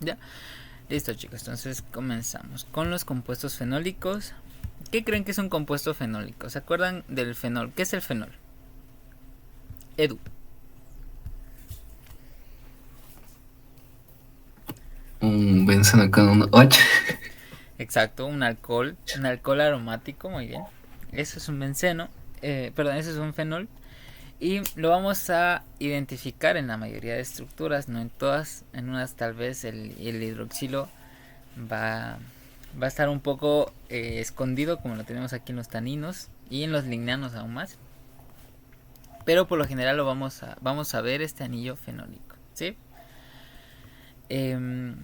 Ya, listo chicos, entonces comenzamos con los compuestos fenólicos. ¿Qué creen que es un compuesto fenólico? ¿Se acuerdan del fenol? ¿Qué es el fenol? Edu. Un benceno con un 8. Exacto, un alcohol aromático, muy bien. Eso es un benceno, perdón, eso es un fenol. Y lo vamos a identificar en la mayoría de estructuras, no en todas. En unas tal vez el hidroxilo va, va a estar un poco escondido, como lo tenemos aquí en los taninos, y en los lignanos aún más. Pero por lo general vamos a ver este anillo fenólico, ¿sí? Em,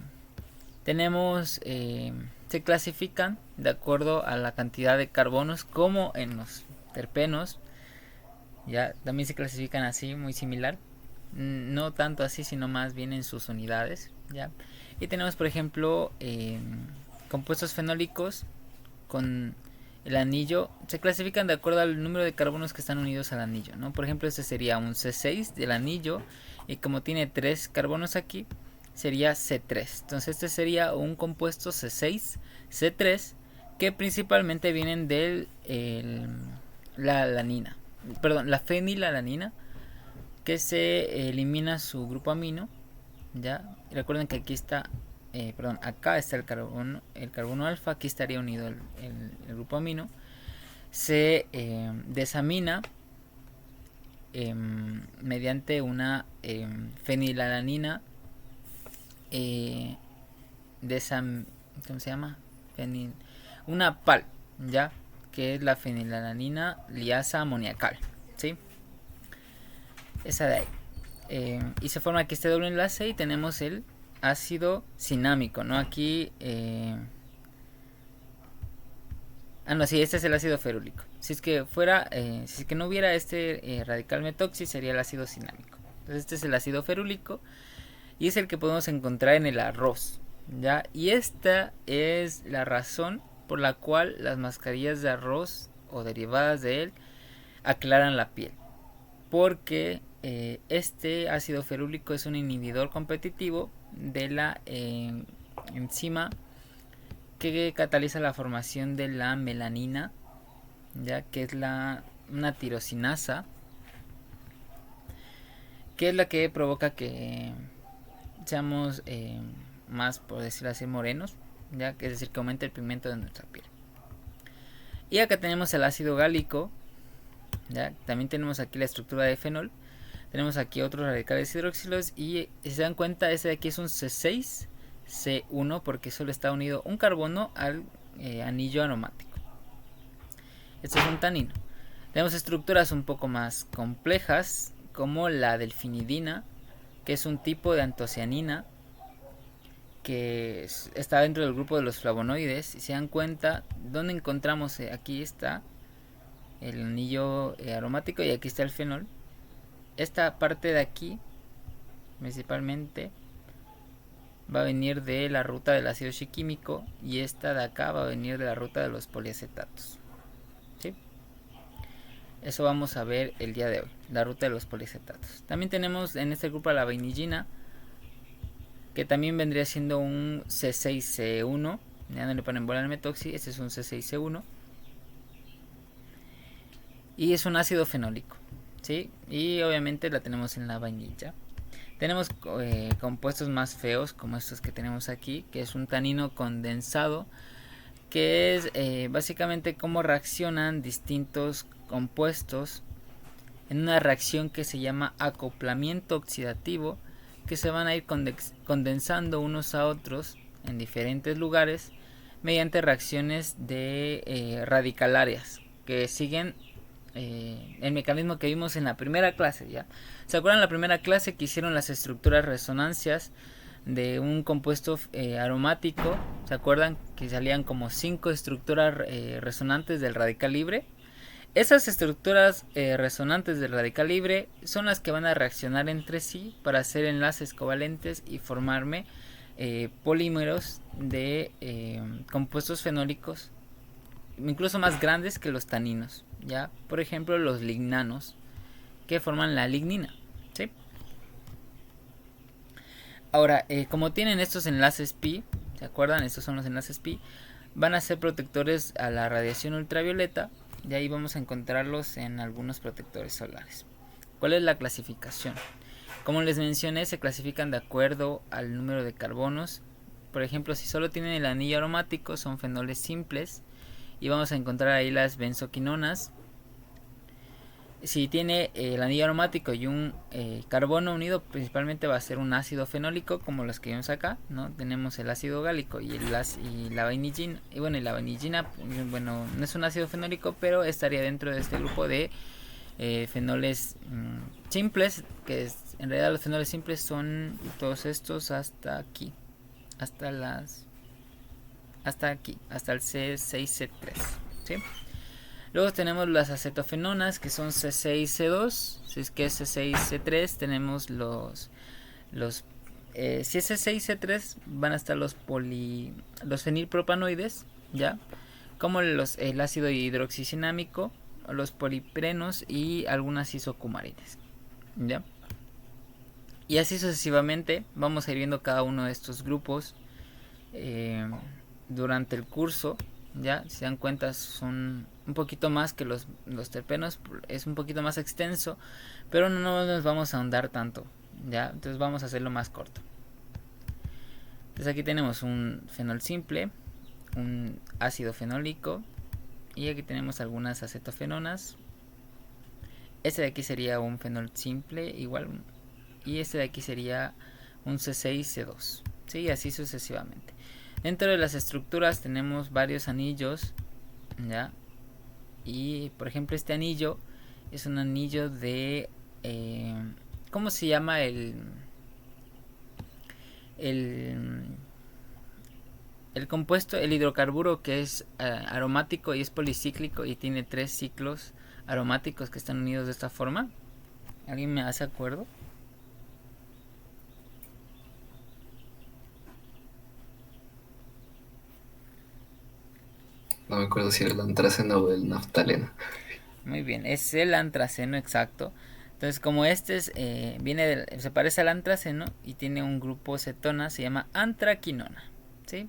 tenemos, se clasifican de acuerdo a la cantidad de carbonos, como en los terpenos. Ya también se clasifican así, muy similar. No tanto así, sino más bien en sus unidades. Ya. Y tenemos, por ejemplo, compuestos fenólicos con el anillo. Se clasifican de acuerdo al número de carbonos que están unidos al anillo, ¿no? Por ejemplo, este sería un C6 del anillo. Y como tiene 3 carbonos aquí, sería C3. Entonces este sería un compuesto C6, C3, que principalmente vienen de la alanina. Perdón, la fenilalanina, que se elimina su grupo amino. Ya, y recuerden que aquí está, perdón, acá está el carbono alfa, aquí estaría unido el grupo amino. Se desamina mediante una fenilalanina, eh, ¿cómo se llama? Fenil, una PAL, ya, que es la fenilalanina liasa amoniacal, ¿sí? Esa de ahí. Y se forma aquí este doble enlace y tenemos el ácido cinámico, ¿no? Aquí, no, sí, este es el ácido ferúlico. Si es que fuera, si es que no hubiera este radical metoxi, sería el ácido cinámico. Entonces este es el ácido ferúlico y es el que podemos encontrar en el arroz, ¿ya? Y esta es la razón por la cual las mascarillas de arroz o derivadas de él aclaran la piel, porque este ácido ferúlico es un inhibidor competitivo de la enzima que cataliza la formación de la melanina, ya que es una tirosinasa, que es la que provoca que seamos más, por decirlo así, morenos, ya que es decir, que aumenta el pigmento de nuestra piel. Y acá tenemos el ácido gálico, ya también tenemos aquí la estructura de fenol. Tenemos aquí otros radicales hidroxilos y si se dan cuenta, este de aquí es un C6, C1, porque solo está unido un carbono al anillo aromático. Este es un tanino. Tenemos estructuras un poco más complejas, como la delfinidina, que es un tipo de antocianina que está dentro del grupo de los flavonoides. Y se dan cuenta, ¿dónde encontramos? Aquí está el anillo aromático y aquí está el fenol. Esta parte de aquí, principalmente, va a venir de la ruta del ácido shiquímico y esta de acá va a venir de la ruta de los poliacetatos, ¿sí? Eso vamos a ver el día de hoy, la ruta de los poliacetatos. También tenemos en este grupo a la vainillina, que también vendría siendo un C6C1. Ya no le ponen bola al metoxi, este es un C6C1 y es un ácido fenólico, ¿sí? Y obviamente la tenemos en la vainilla. Tenemos compuestos más feos, como estos que tenemos aquí, que es un tanino condensado, que es básicamente cómo reaccionan distintos compuestos en una reacción que se llama acoplamiento oxidativo, que se van a ir condensando unos a otros en diferentes lugares mediante reacciones de radicalarias que siguen el mecanismo que vimos en la primera clase. ¿Ya? ¿Se acuerdan la primera clase que hicieron las estructuras resonancias de un compuesto aromático? ¿Se acuerdan que salían como 5 estructuras resonantes del radical libre? Esas estructuras resonantes del radical libre son las que van a reaccionar entre sí para hacer enlaces covalentes y formarme polímeros de compuestos fenólicos incluso más grandes que los taninos, ya, por ejemplo, los lignanos que forman la lignina, ¿sí? Ahora, como tienen estos enlaces pi, ¿se acuerdan? Estos son los enlaces pi. Van a ser protectores a la radiación ultravioleta. Y ahí vamos a encontrarlos en algunos protectores solares. ¿Cuál es la clasificación? Como les mencioné, se clasifican de acuerdo al número de carbonos. Por ejemplo, si solo tienen el anillo aromático, son fenoles simples. Y vamos a encontrar ahí las benzoquinonas. Si tiene el anillo aromático y un carbono unido, principalmente va a ser un ácido fenólico, como los que vemos acá, ¿no? Tenemos el ácido gálico y la vainillina. Y bueno, y la vainillina, bueno, no es un ácido fenólico, pero estaría dentro de este grupo de fenoles simples, que en realidad los fenoles simples son todos estos hasta aquí, hasta aquí, hasta el C6C3, ¿sí? Luego tenemos las acetofenonas, que son C6C2. Si es que es C6C3, tenemos si es C6C3, van a estar los fenilpropanoides, ¿ya? Como el ácido hidroxicinámico, los poliprenos y algunas isocumarines, ¿ya? Y así sucesivamente vamos a ir viendo cada uno de estos grupos durante el curso. Ya, si se dan cuenta, son un poquito más que los terpenos, es un poquito más extenso, pero no nos vamos a ahondar tanto, ya, entonces vamos a hacerlo más corto. Entonces aquí tenemos un fenol simple, un ácido fenólico, y aquí tenemos algunas acetofenonas. Este de aquí sería un fenol simple, igual, y este de aquí sería un C6C2, ¿sí? Así sucesivamente. Dentro de las estructuras tenemos varios anillos, ¿ya? Y por ejemplo este anillo es un anillo de ¿cómo se llama el compuesto, el hidrocarburo que es aromático y es policíclico y tiene 3 ciclos aromáticos que están unidos de esta forma? ¿Alguien me hace acuerdo? No me acuerdo si era el antraceno o el naftaleno. Muy bien, es el antraceno, exacto. Entonces, como este se parece al antraceno y tiene un grupo cetona, se llama antraquinona, ¿sí?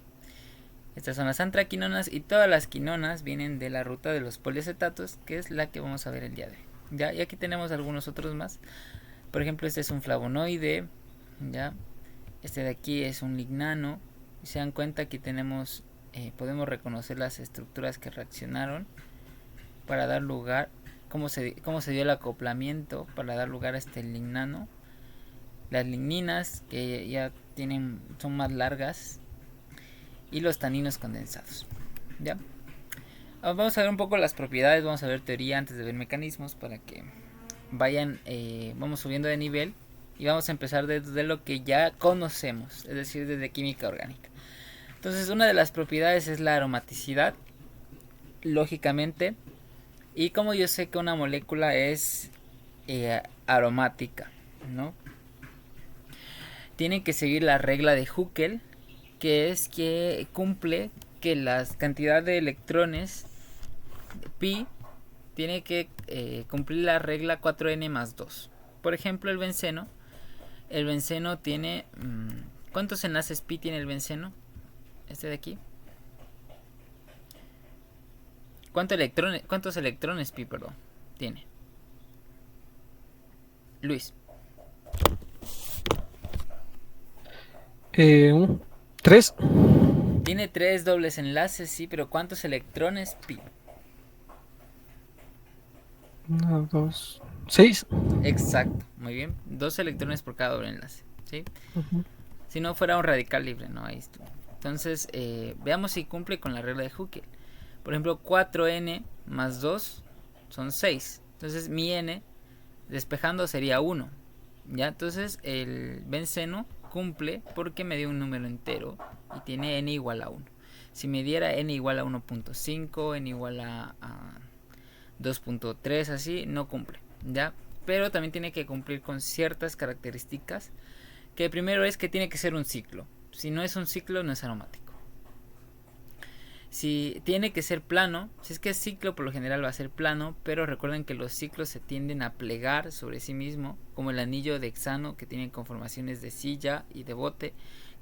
Estas son las antraquinonas y todas las quinonas vienen de la ruta de los poliacetatos, que es la que vamos a ver el día de hoy. ¿Ya? Y aquí tenemos algunos otros más. Por ejemplo, este es un flavonoide, ¿ya? Este de aquí es un lignano. Y se dan cuenta que podemos reconocer las estructuras que reaccionaron para dar lugar, cómo se dio el acoplamiento para dar lugar a este lignano. Las ligninas, que ya son más largas, y los taninos condensados, ¿ya? Vamos a ver un poco las propiedades, vamos a ver teoría antes de ver mecanismos para que vamos subiendo de nivel y vamos a empezar desde lo que ya conocemos, es decir, desde química orgánica. Entonces, una de las propiedades es la aromaticidad, lógicamente. Y como yo sé que una molécula es aromática, ¿no? Tiene que seguir la regla de Huckel, que es que cumple que la cantidad de electrones pi tiene que cumplir la regla 4n más 2. Por ejemplo, el benceno tiene... ¿cuántos enlaces pi tiene el benceno? Este de aquí. ¿Cuántos electrones pi, perdón, tiene? Luis. 3. Tiene 3 dobles enlaces, sí, pero ¿cuántos electrones pi? 1, 2, 6. Exacto, muy bien. 2 electrones por cada doble enlace, ¿sí? Si no fuera un radical libre, ¿no? Ahí está. Entonces, veamos si cumple con la regla de Huckel. Por ejemplo, 4n más 2 son 6. Entonces, mi n despejando sería 1. ¿Ya? Entonces, el benceno cumple porque me dio un número entero y tiene n igual a 1. Si me diera n igual a 1.5, n igual a 2.3, así, no cumple, ¿ya? Pero también tiene que cumplir con ciertas características, que primero es que tiene que ser un ciclo. Si no es un ciclo, no es aromático. Si tiene que ser plano, si es que es ciclo, por lo general va a ser plano, pero recuerden que los ciclos se tienden a plegar sobre sí mismo, como el anillo de hexano, que tiene conformaciones de silla y de bote,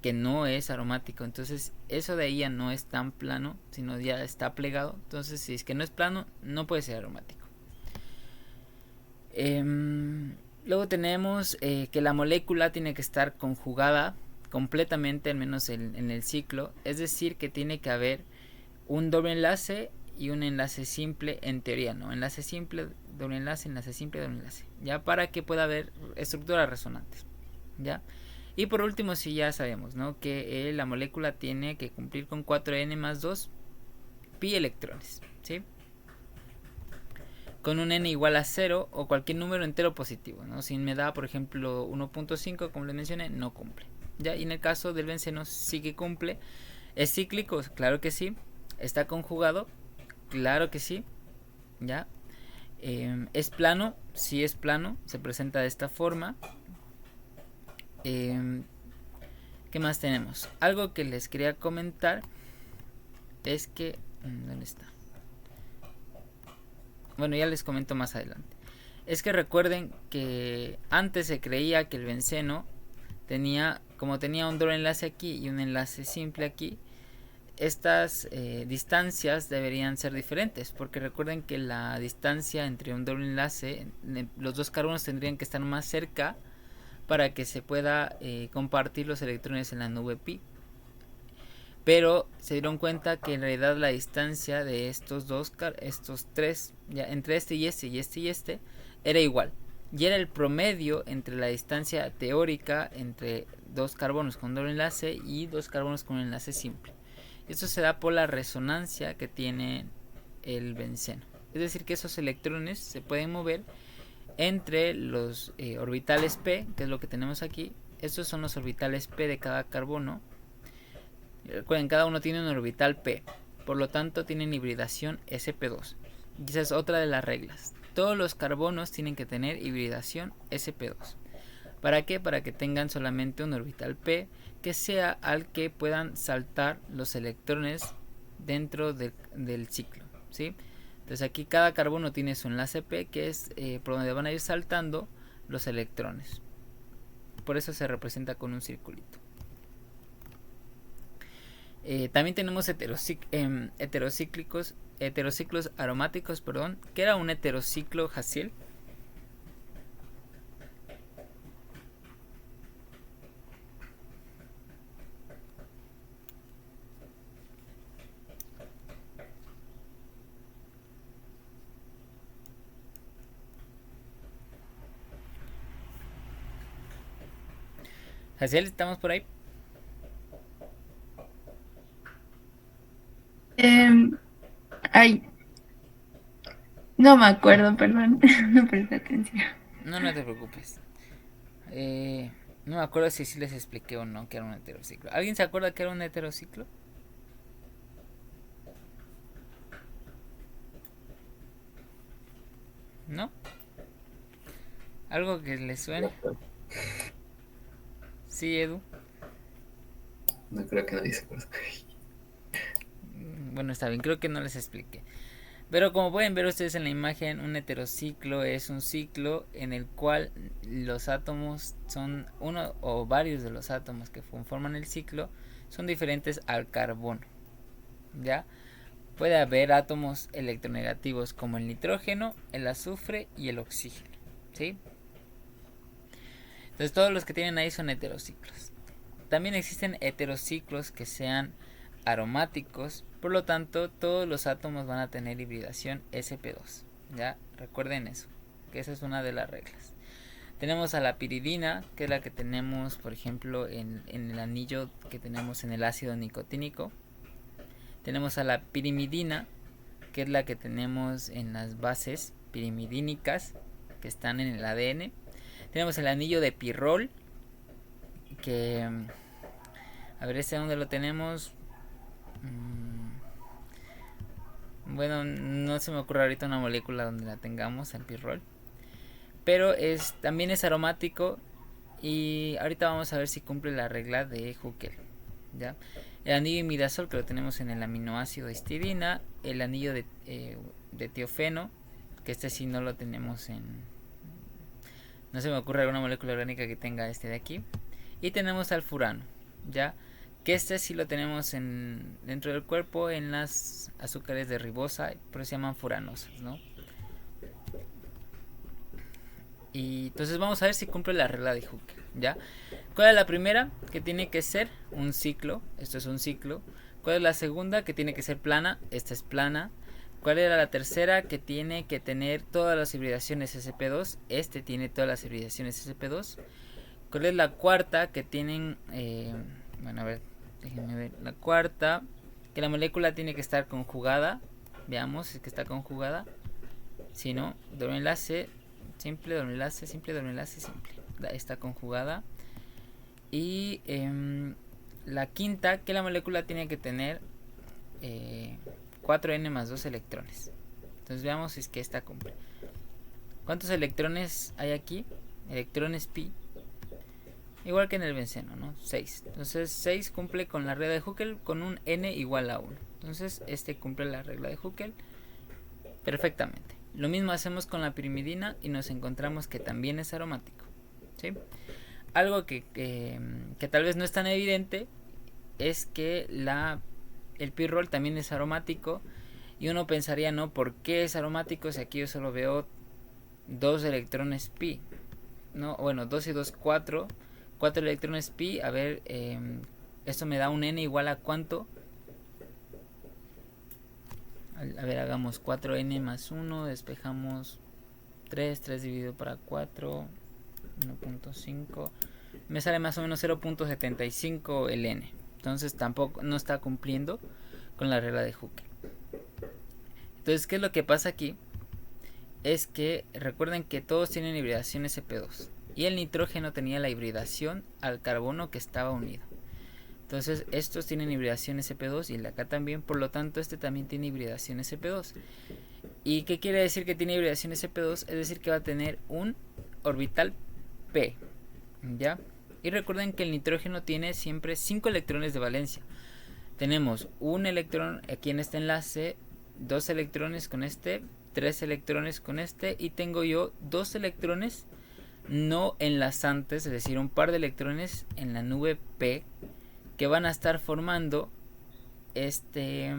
que no es aromático. Entonces eso de ahí ya no es tan plano, sino ya está plegado. Entonces si es que no es plano, no puede ser aromático. Luego tenemos que la molécula tiene que estar conjugada completamente, al menos en el ciclo. Es decir, que tiene que haber un doble enlace y un enlace simple, en teoría, ¿no? Enlace simple, doble simple, doble enlace. Ya, para que pueda haber estructuras resonantes. Ya. Y por último, sí, ya sabemos, ¿no? Que la molécula tiene que cumplir con 4n más 2 pi electrones, ¿sí? Con un n igual a 0 o cualquier número entero positivo, ¿no? Si me da, por ejemplo, 1.5, como les mencioné, no cumple. ¿Ya? Y en el caso del benceno sí que cumple. ¿Es cíclico? Claro que sí. ¿Está conjugado? Claro que sí. ¿Ya? ¿Es plano? Sí es plano. Se presenta de esta forma. ¿Qué más tenemos? Algo que les quería comentar es que... ¿dónde está? Bueno, ya les comento más adelante. Es que recuerden que antes se creía que el benceno tenía, como tenía un doble enlace aquí y un enlace simple aquí, estas distancias deberían ser diferentes, porque recuerden que la distancia entre un doble enlace, los dos carbonos tendrían que estar más cerca para que se pueda compartir los electrones en la nube pi. Pero se dieron cuenta que en realidad la distancia de estos tres, ya, entre este y este y este y este, era igual. Y era el promedio entre la distancia teórica entre dos carbonos con doble enlace y dos carbonos con enlace simple. Esto se da por la resonancia que tiene el benceno. Es decir, que esos electrones se pueden mover entre los orbitales p, que es lo que tenemos aquí. Estos son los orbitales p de cada carbono. Recuerden, cada uno tiene un orbital p, por lo tanto tienen hibridación sp2. Y esa es otra de las reglas. Todos los carbonos tienen que tener hibridación sp2. ¿Para qué? Para que tengan solamente un orbital p que sea al que puedan saltar los electrones dentro del ciclo, ¿sí? Entonces aquí cada carbono tiene su enlace p, que es por donde van a ir saltando los electrones. Por eso se representa con un circulito. También tenemos heterociclos aromáticos, perdón, que era un heterociclo Hassiel. Hassiel, ¿estamos por ahí? Ay, no me acuerdo, perdón, no presté atención. No, no te preocupes. No me acuerdo si sí les expliqué o no que era un heterociclo. ¿Alguien se acuerda que era un heterociclo? ¿No? ¿Algo que les suene? Sí, Edu. No creo que nadie se acuerde. Bueno, está bien, creo que no les expliqué. Pero como pueden ver ustedes en la imagen, un heterociclo es un ciclo en el cual los átomos son uno o varios de los átomos que conforman el ciclo son diferentes al carbono. ¿Ya? Puede haber átomos electronegativos como el nitrógeno, el azufre y el oxígeno, ¿sí? Entonces todos los que tienen ahí son heterociclos. También existen heterociclos que sean aromáticos, por lo tanto todos los átomos van a tener hibridación sp2. Ya, recuerden eso, que esa es una de las reglas. Tenemos a la piridina, que es la que tenemos, por ejemplo, en el anillo que tenemos en el ácido nicotínico. Tenemos a la pirimidina, que es la que tenemos en las bases pirimidínicas que están en el ADN. Tenemos el anillo de pirrol, que a ver, este donde lo tenemos. Bueno, no se me ocurre ahorita una molécula donde la tengamos, el pirrol, pero también es aromático. Y ahorita vamos a ver si cumple la regla de Huckel. ¿ya? El anillo imidazol, que lo tenemos en el aminoácido histidina. El anillo de tiofeno, que este sí no lo tenemos en... No se me ocurre alguna molécula orgánica que tenga este de aquí. Y tenemos al furano, ¿ya? Que este sí lo tenemos dentro del cuerpo en las azúcares de ribosa, pero se llaman furanosas, ¿no? Y entonces vamos a ver si cumple la regla de Hooke, ¿ya? ¿Cuál es la primera? Que tiene que ser un ciclo. Esto es un ciclo. ¿Cuál es la segunda? Que tiene que ser plana. Esta es plana. ¿Cuál era la tercera? Que tiene que tener todas las hibridaciones sp2. Este tiene todas las hibridaciones sp2. ¿Cuál es la cuarta? Que tienen... bueno, a ver, déjenme ver. La cuarta, que la molécula tiene que estar conjugada. Veamos si es que está conjugada. Si no, doble enlace, simple, doble enlace, simple, doble enlace, simple. Está conjugada. Y la quinta, que la molécula tiene que tener 4n más 2 electrones. Entonces veamos si es que esta cumple. ¿Cuántos electrones hay aquí? Electrones pi. Igual que en el benceno, ¿no? 6. Entonces 6 cumple con la regla de Hooke con un n igual a 1. Entonces este cumple la regla de Hooke perfectamente. Lo mismo hacemos con la pirimidina y nos encontramos que también es aromático, ¿sí? Algo que tal vez no es tan evidente es que el pirrol también es aromático. Y uno pensaría, ¿no? ¿Por qué es aromático si aquí yo solo veo 2 electrones pi? ¿No? Bueno, 2 y 2, 4. 4 electrones pi. A ver, esto me da un n igual a ¿cuánto? A ver, hagamos 4n más 1. Despejamos 3. 3 dividido para 4. 1.5. Me sale más o menos 0.75 el n. Entonces tampoco no está cumpliendo con la regla de Hooke. Entonces, ¿qué es lo que pasa aquí? Es que recuerden que todos tienen hibridación sp2 y el nitrógeno tenía la hibridación al carbono que estaba unido. Entonces estos tienen hibridación sp2 y el de acá también, por lo tanto este también tiene hibridación sp2. ¿Y qué quiere decir que tiene hibridación sp2? Es decir, que va a tener un orbital p, ¿ya? Y recuerden que el nitrógeno tiene siempre 5 electrones de valencia. Tenemos un electrón aquí en este enlace, 2 electrones con este, 3 electrones con este, y tengo yo 2 electrones no enlazantes, es decir, un par de electrones en la nube P que van a estar formando este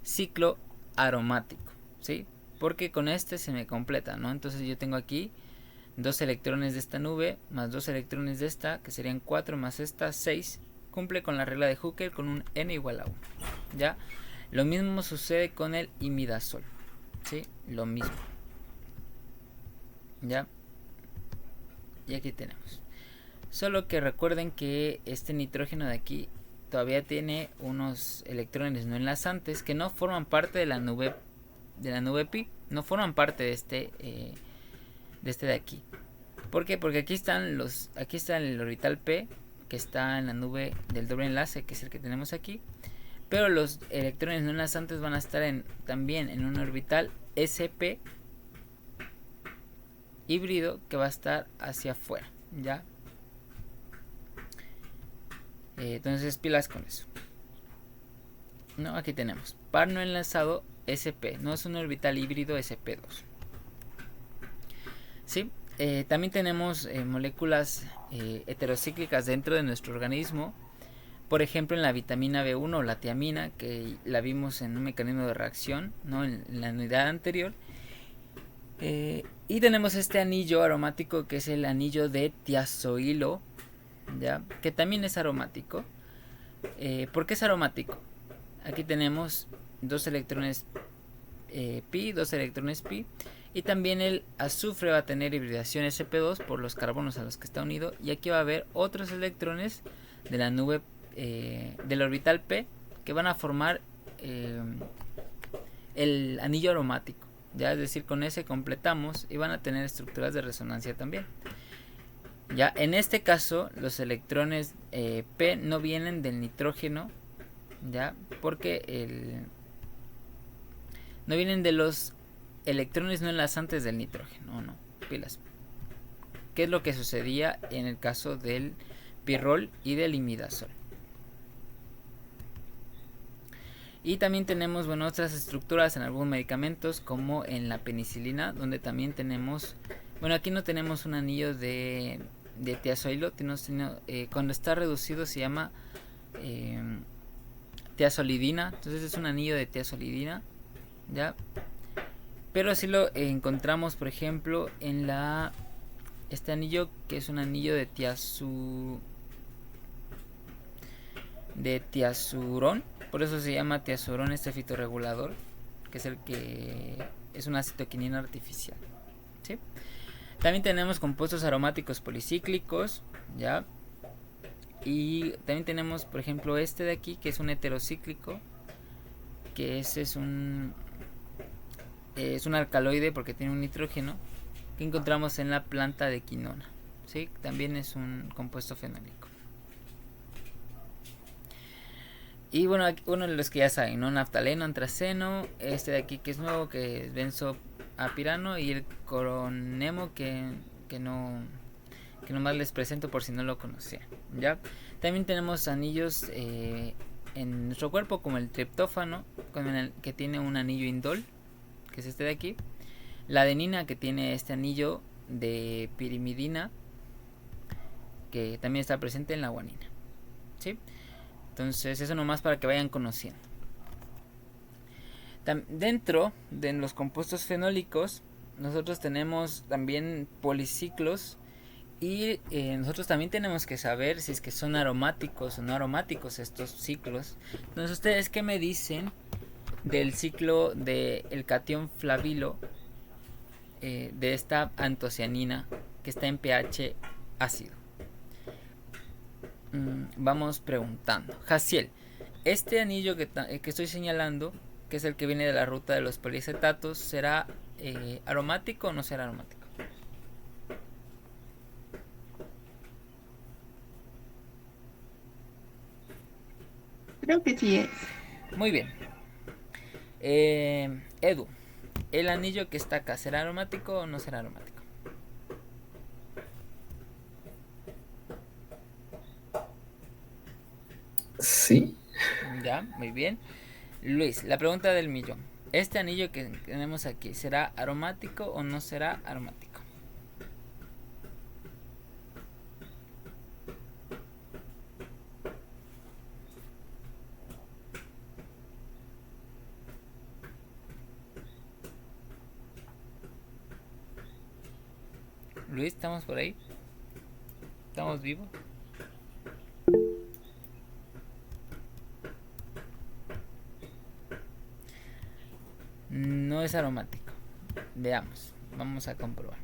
ciclo aromático, ¿sí? Porque con este se me completa, ¿no? Entonces yo tengo aquí 2 electrones de esta nube más 2 electrones de esta, que serían 4 más esta, 6. Cumple con la regla de Hooke con un n igual a 1, ¿ya? Lo mismo sucede con el imidazol, ¿sí? Lo mismo, ¿ya? Y aquí tenemos. Solo que recuerden que este nitrógeno de aquí todavía tiene unos electrones no enlazantes que no forman parte de la nube pi, no forman parte de este de aquí. ¿Por qué? Porque aquí está el orbital p, que está en la nube del doble enlace, que es el que tenemos aquí. Pero los electrones no enlazantes van a estar también en un orbital sp híbrido, que va a estar hacia afuera, ¿ya? Entonces pilas con eso. No, aquí tenemos par no enlazado sp, no es un orbital híbrido sp2, ¿sí? También tenemos moléculas heterocíclicas dentro de nuestro organismo. Por ejemplo, en la vitamina B1 o la tiamina, que la vimos en un mecanismo de reacción, ¿no? En la unidad anterior. Y tenemos este anillo aromático, que es el anillo de tiazoilo, ¿ya? Que también es aromático. ¿Por qué es aromático? Aquí tenemos 2 electrones pi, 2 electrones pi. Y también el azufre va a tener hibridación sp2 por los carbonos a los que está unido. Y aquí va a haber otros electrones de la nube del orbital p, que van a formar el anillo aromático, ya, es decir, con ese completamos y van a tener estructuras de resonancia también. Ya en este caso los electrones p no vienen del nitrógeno, ya, porque no vienen de los electrones no enlazantes del nitrógeno, no, pilas. ¿Qué es lo que sucedía en el caso del pirrol y del imidazol? Y también tenemos, bueno, otras estructuras en algunos medicamentos, como en la penicilina, donde también tenemos, bueno, aquí no tenemos un anillo de tiazoilo, cuando está reducido se llama tiazolidina, entonces es un anillo de tiazolidina, ¿ya? Pero si lo encontramos, por ejemplo, en este anillo, que es un anillo de tiazurón, por eso se llama tiazurón este fitorregulador, que es el que es una citoquinina artificial, ¿sí? También tenemos compuestos aromáticos policíclicos, ¿ya? Y también tenemos, por ejemplo, este de aquí, que es un heterocíclico, que ese es un alcaloide porque tiene un nitrógeno, que encontramos en la planta de quinona, ¿sí? También es un compuesto fenólico. Y bueno, uno de los que ya saben, ¿no? Naftaleno, antraceno, este de aquí que es nuevo, que es benzoapirano, y el coronemo que nomás les presento por si no lo conocían, ¿ya? También tenemos anillos en nuestro cuerpo, como el triptófano, que tiene un anillo indol, que es este de aquí. La adenina, que tiene este anillo de pirimidina, que también está presente en la guanina, ¿sí? Entonces eso nomás para que vayan conociendo. Dentro de los compuestos fenólicos nosotros tenemos también policiclos, y nosotros también tenemos que saber si es que son aromáticos o no aromáticos estos ciclos. Entonces, ¿ustedes qué me dicen del ciclo del catión flavilo de esta antocianina que está en pH ácido? Vamos preguntando. Jaciel, este anillo que estoy señalando, que es el que viene de la ruta de los poliacetatos, ¿será aromático o no será aromático? Creo que sí es. Muy bien. Edu, ¿el anillo que está acá será aromático o no será aromático? Sí. Ya, muy bien. Luis, la pregunta del millón. ¿Este anillo que tenemos aquí será aromático o no será aromático? Luis, ¿estamos por ahí? ¿Estamos vivos? No es aromático. Veamos, vamos a comprobar.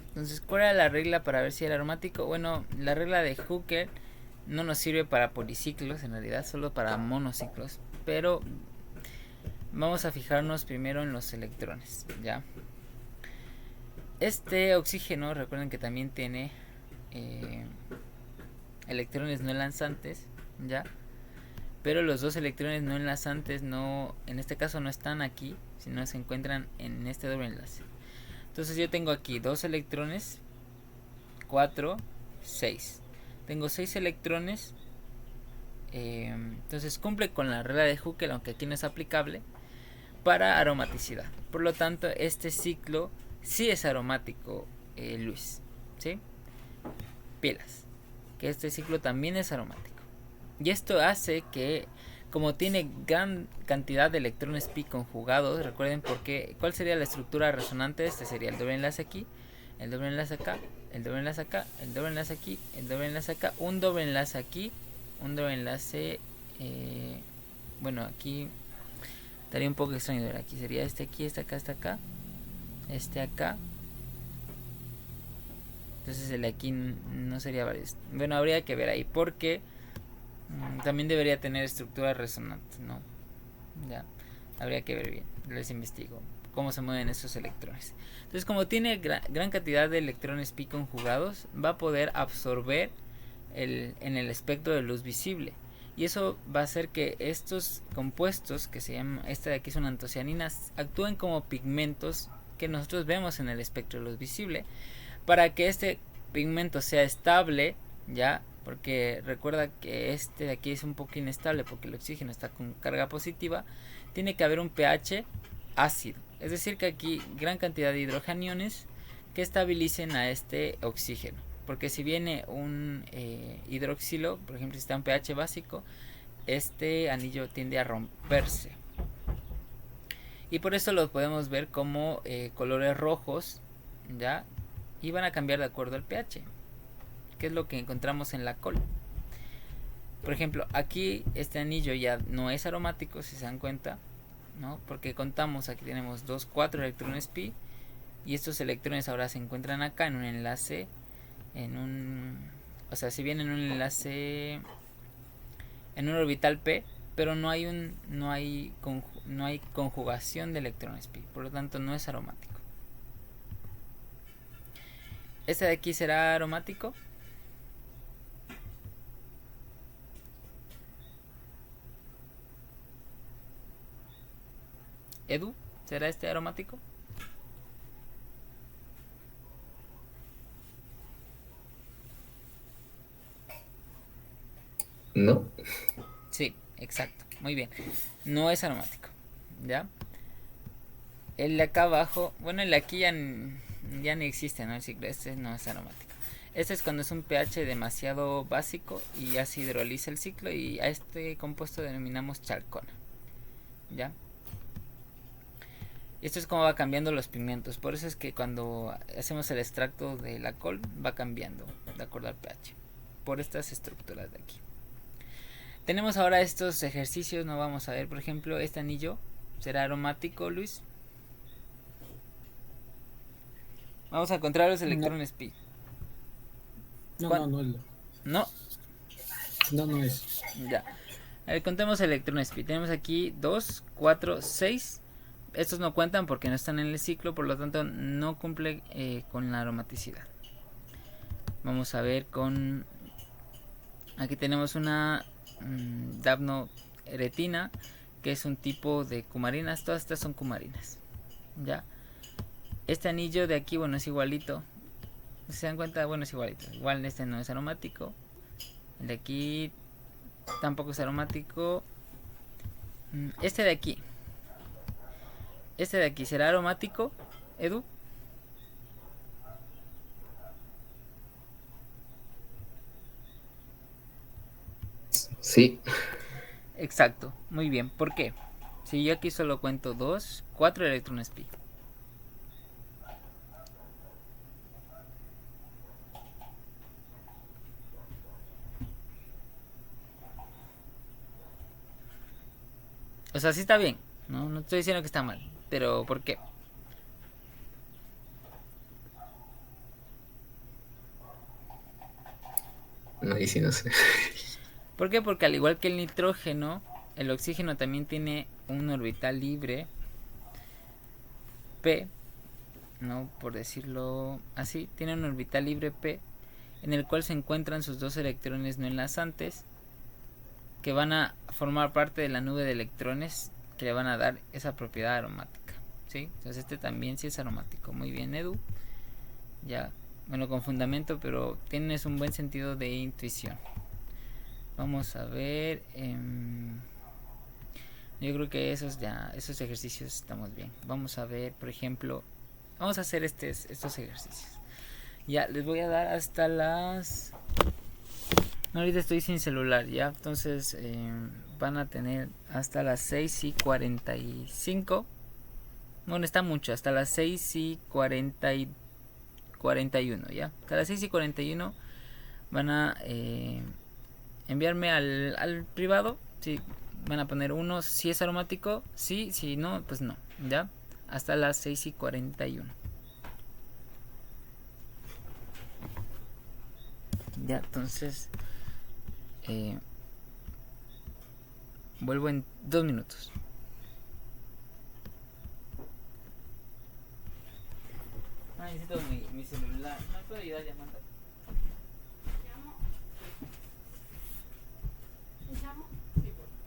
Entonces, ¿cuál era la regla para ver si era aromático? Bueno, la regla de Hooker no nos sirve para policiclos, en realidad, solo para monociclos. Pero vamos a fijarnos primero en los electrones, ¿ya? Este oxígeno, recuerden que también tiene electrones no enlazantes, ¿ya? Pero los dos electrones no enlazantes en este caso no están aquí, sino se encuentran en este doble enlace. Entonces yo tengo aquí 2 electrones, 4, 6. Tengo 6 electrones. Entonces cumple con la regla de Hooker, aunque aquí no es aplicable, para aromaticidad. Por lo tanto, este ciclo sí es aromático, Luis, ¿sí? Pilas, que este ciclo también es aromático. Y esto hace que, como tiene gran cantidad de electrones pi conjugados, recuerden cuál sería la estructura resonante. Este sería el doble enlace aquí, el doble enlace acá, el doble enlace acá, el doble enlace aquí, el doble enlace acá, un doble enlace aquí, un doble enlace, bueno, aquí estaría un poco extraño de ver. Aquí sería este aquí, este acá, este acá, este acá. Entonces el de aquí no sería varios. Bueno, habría que ver ahí porque también debería tener estructura resonante, ¿no? Ya, habría que ver bien. Les investigo cómo se mueven esos electrones. Entonces, como tiene gran cantidad de electrones pi conjugados, va a poder absorber en el espectro de luz visible. Y eso va a hacer que estos compuestos, que se llaman, esta de aquí son antocianinas, actúen como pigmentos que nosotros vemos en el espectro de luz visible. Para que este pigmento sea estable, ya porque recuerda que este de aquí es un poco inestable porque el oxígeno está con carga positiva. Tiene que haber un pH ácido, es decir que aquí gran cantidad de hidrogeniones que estabilicen a este oxígeno, porque si viene un hidroxilo, por ejemplo si está en pH básico, este anillo tiende a romperse y por eso lo podemos ver como colores rojos, ya, y van a cambiar de acuerdo al pH, que es lo que encontramos en la col. Por ejemplo, aquí este anillo ya no es aromático, si se dan cuenta, ¿no? Porque contamos, aquí tenemos 4 electrones pi, y estos electrones ahora se encuentran acá en un enlace, o sea, si bien en un enlace, en un orbital p, pero no hay conjugación de electrones pi, por lo tanto no es aromático. Este de aquí será aromático. Edu, ¿será este aromático? No. Sí, exacto, muy bien. No es aromático, ¿ya? El de acá abajo, bueno, el de aquí ya ni existe, ¿no? El ciclo, este no es aromático. Este es cuando es un pH demasiado básico y ya se hidroliza el ciclo, y a este compuesto denominamos chalcona, ¿ya? Esto es como va cambiando los pigmentos, por eso es que cuando hacemos el extracto de la col va cambiando de acuerdo al pH, por estas estructuras de aquí. Tenemos ahora estos ejercicios, no vamos a ver, por ejemplo, este anillo será aromático, Luis. Vamos a encontrar los electrones pi. No es. No, No es. ya. A ver, contemos electrones pi. Tenemos aquí 2, 4, 6. Estos no cuentan porque no están en el ciclo, por lo tanto no cumple con la aromaticidad. Vamos a ver con... Aquí tenemos una dabnoeretina, que es un tipo de cumarinas. Todas estas son cumarinas, ya. Este anillo de aquí, bueno, es igualito. Si se dan cuenta, bueno, es igualito. Igual este no es aromático. El de aquí tampoco es aromático. Este de aquí será aromático, Edu. Sí. Exacto, muy bien. ¿Por qué? Si yo aquí solo cuento 4 electrones pi. O sea, sí está bien. No estoy diciendo que está mal. Pero ¿por qué? No, ahí sí no sé. ¿Por qué? Porque al igual que el nitrógeno, el oxígeno también tiene un orbital libre p, ¿no? Por decirlo así, tiene un orbital libre p en el cual se encuentran sus 2 electrones no enlazantes que van a formar parte de la nube de electrones que le van a dar esa propiedad aromática, ¿sí? Entonces este también sí es aromático. Muy bien, Edu. Ya, bueno, con fundamento, pero tienes un buen sentido de intuición. Vamos a ver. Yo creo que esos ejercicios estamos bien. Vamos a ver, por ejemplo, vamos a hacer estos ejercicios. Ya, les voy a dar hasta las... No, ahorita estoy sin celular, ya. Entonces van a tener hasta las 6:45. Bueno, está mucho, hasta las 6:41, ya. Hasta las 6:41 van a enviarme al privado. Sí, van a poner uno si es aromático, sí, si no, pues no, ya. Hasta las 6:41. Ya, entonces vuelvo en 2 minutos. Necesito mi celular. ¿Me puede ayudar llamando? ¿Llamo? Sí, por favor.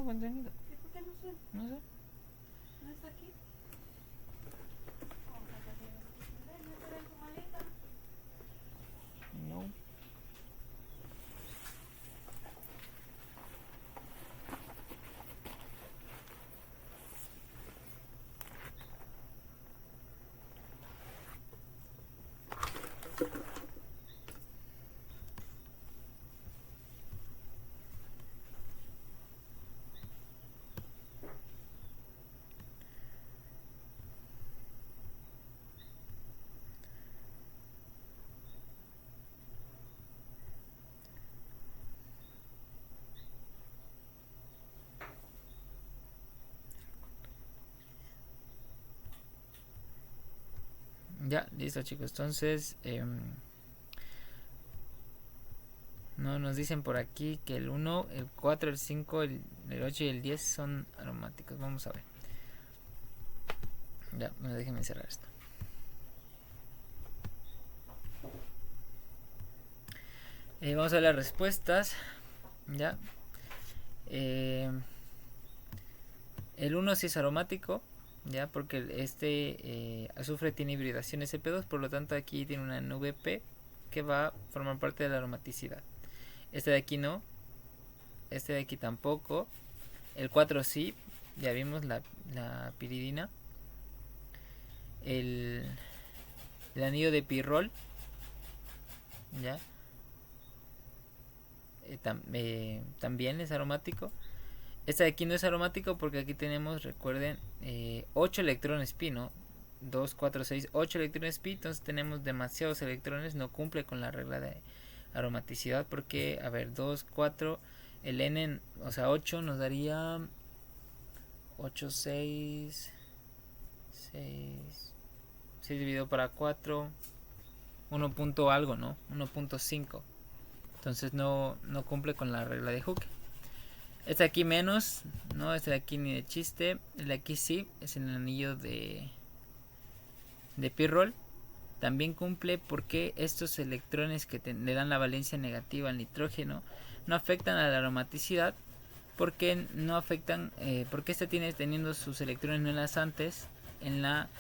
contenido. ¿Y por qué no sé? No sé. ¿No está aquí? Vamos a sacar ¿no estará en tu maleta? No. Ya, listo chicos. Entonces, no nos dicen por aquí que el 1, el 4, el 5, el 8 y el 10 son aromáticos. Vamos a ver. Ya, déjenme cerrar esto. Vamos a ver las respuestas. Ya. El 1 sí es aromático. Ya, porque este azufre tiene hibridación sp2, por lo tanto aquí tiene una nube P que va a formar parte de la aromaticidad. Este de aquí no, este de aquí tampoco. El 4 sí, ya vimos la piridina. El anillo de pirrol, ya, también es aromático. Este de aquí no es aromático porque aquí tenemos, recuerden, 8 electrones pi, ¿no? 2, 4, 6, 8 electrones pi. Entonces tenemos demasiados electrones. No cumple con la regla de aromaticidad porque, a ver, 2, 4, el N, o sea, 8 nos daría 8, 6, 6 dividido para 4, 1 punto algo, ¿no? 1.5. Entonces no cumple con la regla de Hooke. Este de aquí menos, no, este de aquí ni de chiste. El de aquí sí, es el anillo de Pirrol. También cumple porque estos electrones que le dan la valencia negativa al nitrógeno no afectan a la aromaticidad. Porque no afectan, porque este teniendo sus electrones no enlazantes en la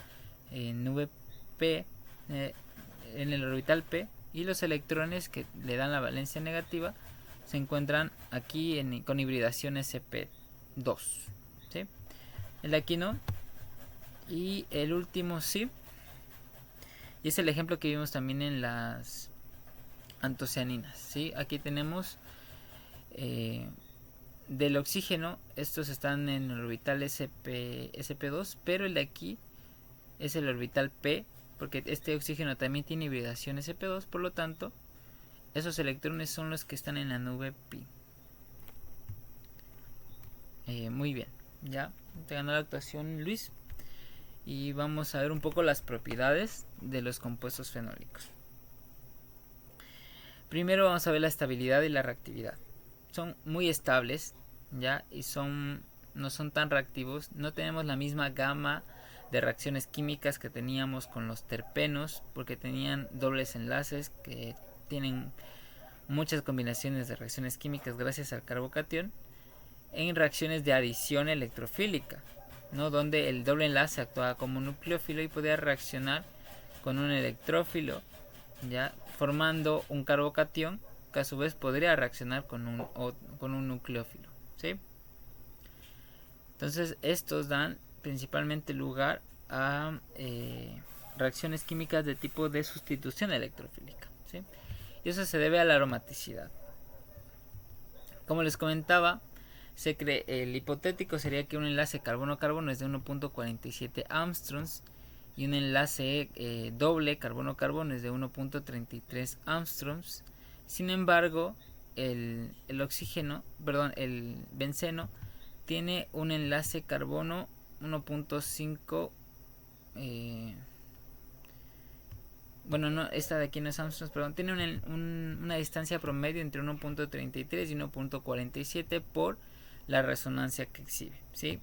nube P, en el orbital P, y los electrones que le dan la valencia negativa se encuentran aquí con hibridación sp2, ¿sí? El de aquí no. Y el último sí. Y es el ejemplo que vimos también en las antocianinas, ¿sí? Aquí tenemos del oxígeno, estos están en el orbital sp2, pero el de aquí es el orbital P, porque este oxígeno también tiene hibridación sp2, por lo tanto esos electrones son los que están en la nube pi. Muy bien, ya te ganó la actuación, Luis. Y vamos a ver un poco las propiedades de los compuestos fenólicos. Primero vamos a ver la estabilidad y la reactividad. Son muy estables, ya, y no son tan reactivos. No tenemos la misma gama de reacciones químicas que teníamos con los terpenos, porque tenían dobles enlaces que tienen muchas combinaciones de reacciones químicas gracias al carbocatión en reacciones de adición electrofílica, ¿no? Donde el doble enlace actuaba como nucleófilo y podía reaccionar con un electrófilo, ya, formando un carbocatión que a su vez podría reaccionar con un nucleófilo, ¿sí? Entonces estos dan principalmente lugar a reacciones químicas de tipo de sustitución electrofílica, ¿sí? Y eso se debe a la aromaticidad. Como les comentaba, el hipotético sería que un enlace carbono-carbono es de 1.47 Armstrongs y un enlace doble carbono-carbono es de 1.33 Armstrongs. Sin embargo, el benceno tiene un enlace carbono 1.5. Bueno, no, esta de aquí no es Armstrong, perdón. Tiene una distancia promedio entre 1.33 y 1.47 por la resonancia que exhibe, ¿sí?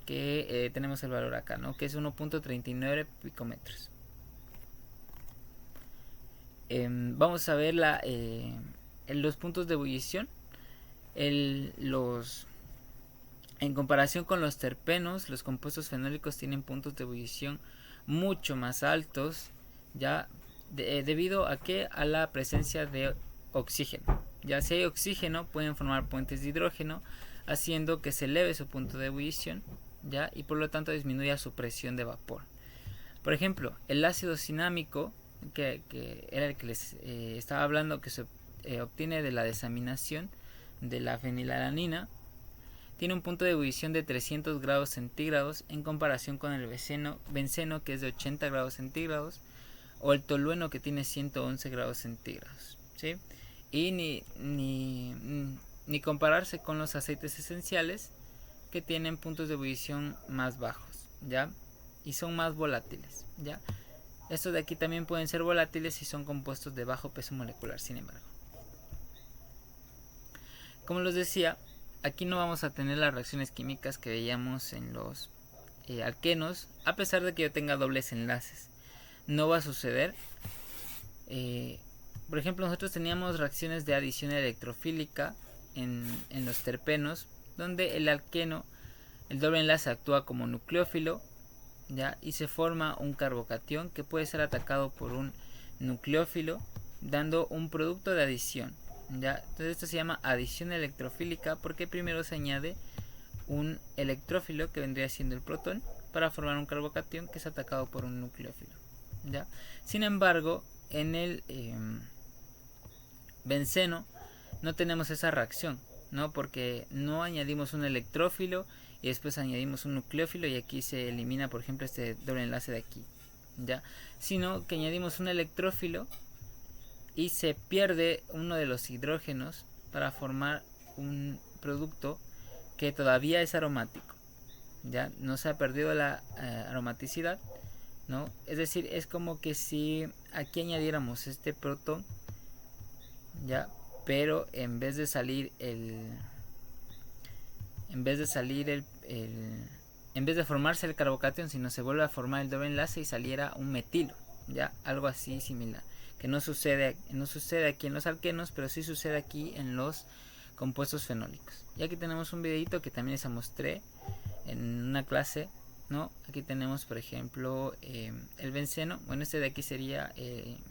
Que tenemos el valor acá, ¿no? Que es 1.39 picómetros. Vamos a ver los puntos de ebullición. Los En comparación con los terpenos, los compuestos fenólicos tienen puntos de ebullición mucho más altos, ya debido a que a la presencia de oxígeno. Ya si hay oxígeno pueden formar puentes de hidrógeno, haciendo que se eleve su punto de ebullición, ya, y por lo tanto disminuya su presión de vapor. Por ejemplo, el ácido cinámico, que era el que les estaba hablando, que se obtiene de la desaminación de la fenilalanina, tiene un punto de ebullición de 300 grados centígrados en comparación con el benceno, que es de 80 grados centígrados, o el tolueno, que tiene 111 grados centígrados, ¿sí? Y ni compararse con los aceites esenciales, que tienen puntos de ebullición más bajos, ¿ya? Y son más volátiles, ¿ya? Estos de aquí también pueden ser volátiles si son compuestos de bajo peso molecular, sin embargo. Como les decía, aquí no vamos a tener las reacciones químicas que veíamos en los alquenos, a pesar de que yo tenga dobles enlaces. No va a suceder. Por ejemplo, nosotros teníamos reacciones de adición electrofílica en los terpenos, donde el alqueno, el doble enlace actúa como nucleófilo, ¿ya? Y se forma un carbocatión que puede ser atacado por un nucleófilo, dando un producto de adición, ¿ya? Entonces esto se llama adición electrofílica, porque primero se añade un electrófilo, que vendría siendo el protón, para formar un carbocatión que es atacado por un nucleófilo, ¿ya? Sin embargo, en el benceno no tenemos esa reacción, ¿no? Porque no añadimos un electrófilo y después añadimos un nucleófilo, y aquí se elimina, por ejemplo, este doble enlace de aquí, ¿ya? Sino que añadimos un electrófilo y se pierde uno de los hidrógenos para formar un producto que todavía es aromático, ya no se ha perdido la aromaticidad, ¿no? Es decir, es como que si aquí añadiéramos este protón, ya, pero en vez de salir en vez de formarse el carbocatión, sino se vuelve a formar el doble enlace y saliera un metilo, ya, algo así similar, que no sucede aquí en los alquenos, pero sí sucede aquí en los compuestos fenólicos. Y aquí tenemos un videito que también les mostré en una clase, ¿no? Aquí tenemos, por ejemplo, el benceno. Bueno, este de aquí sería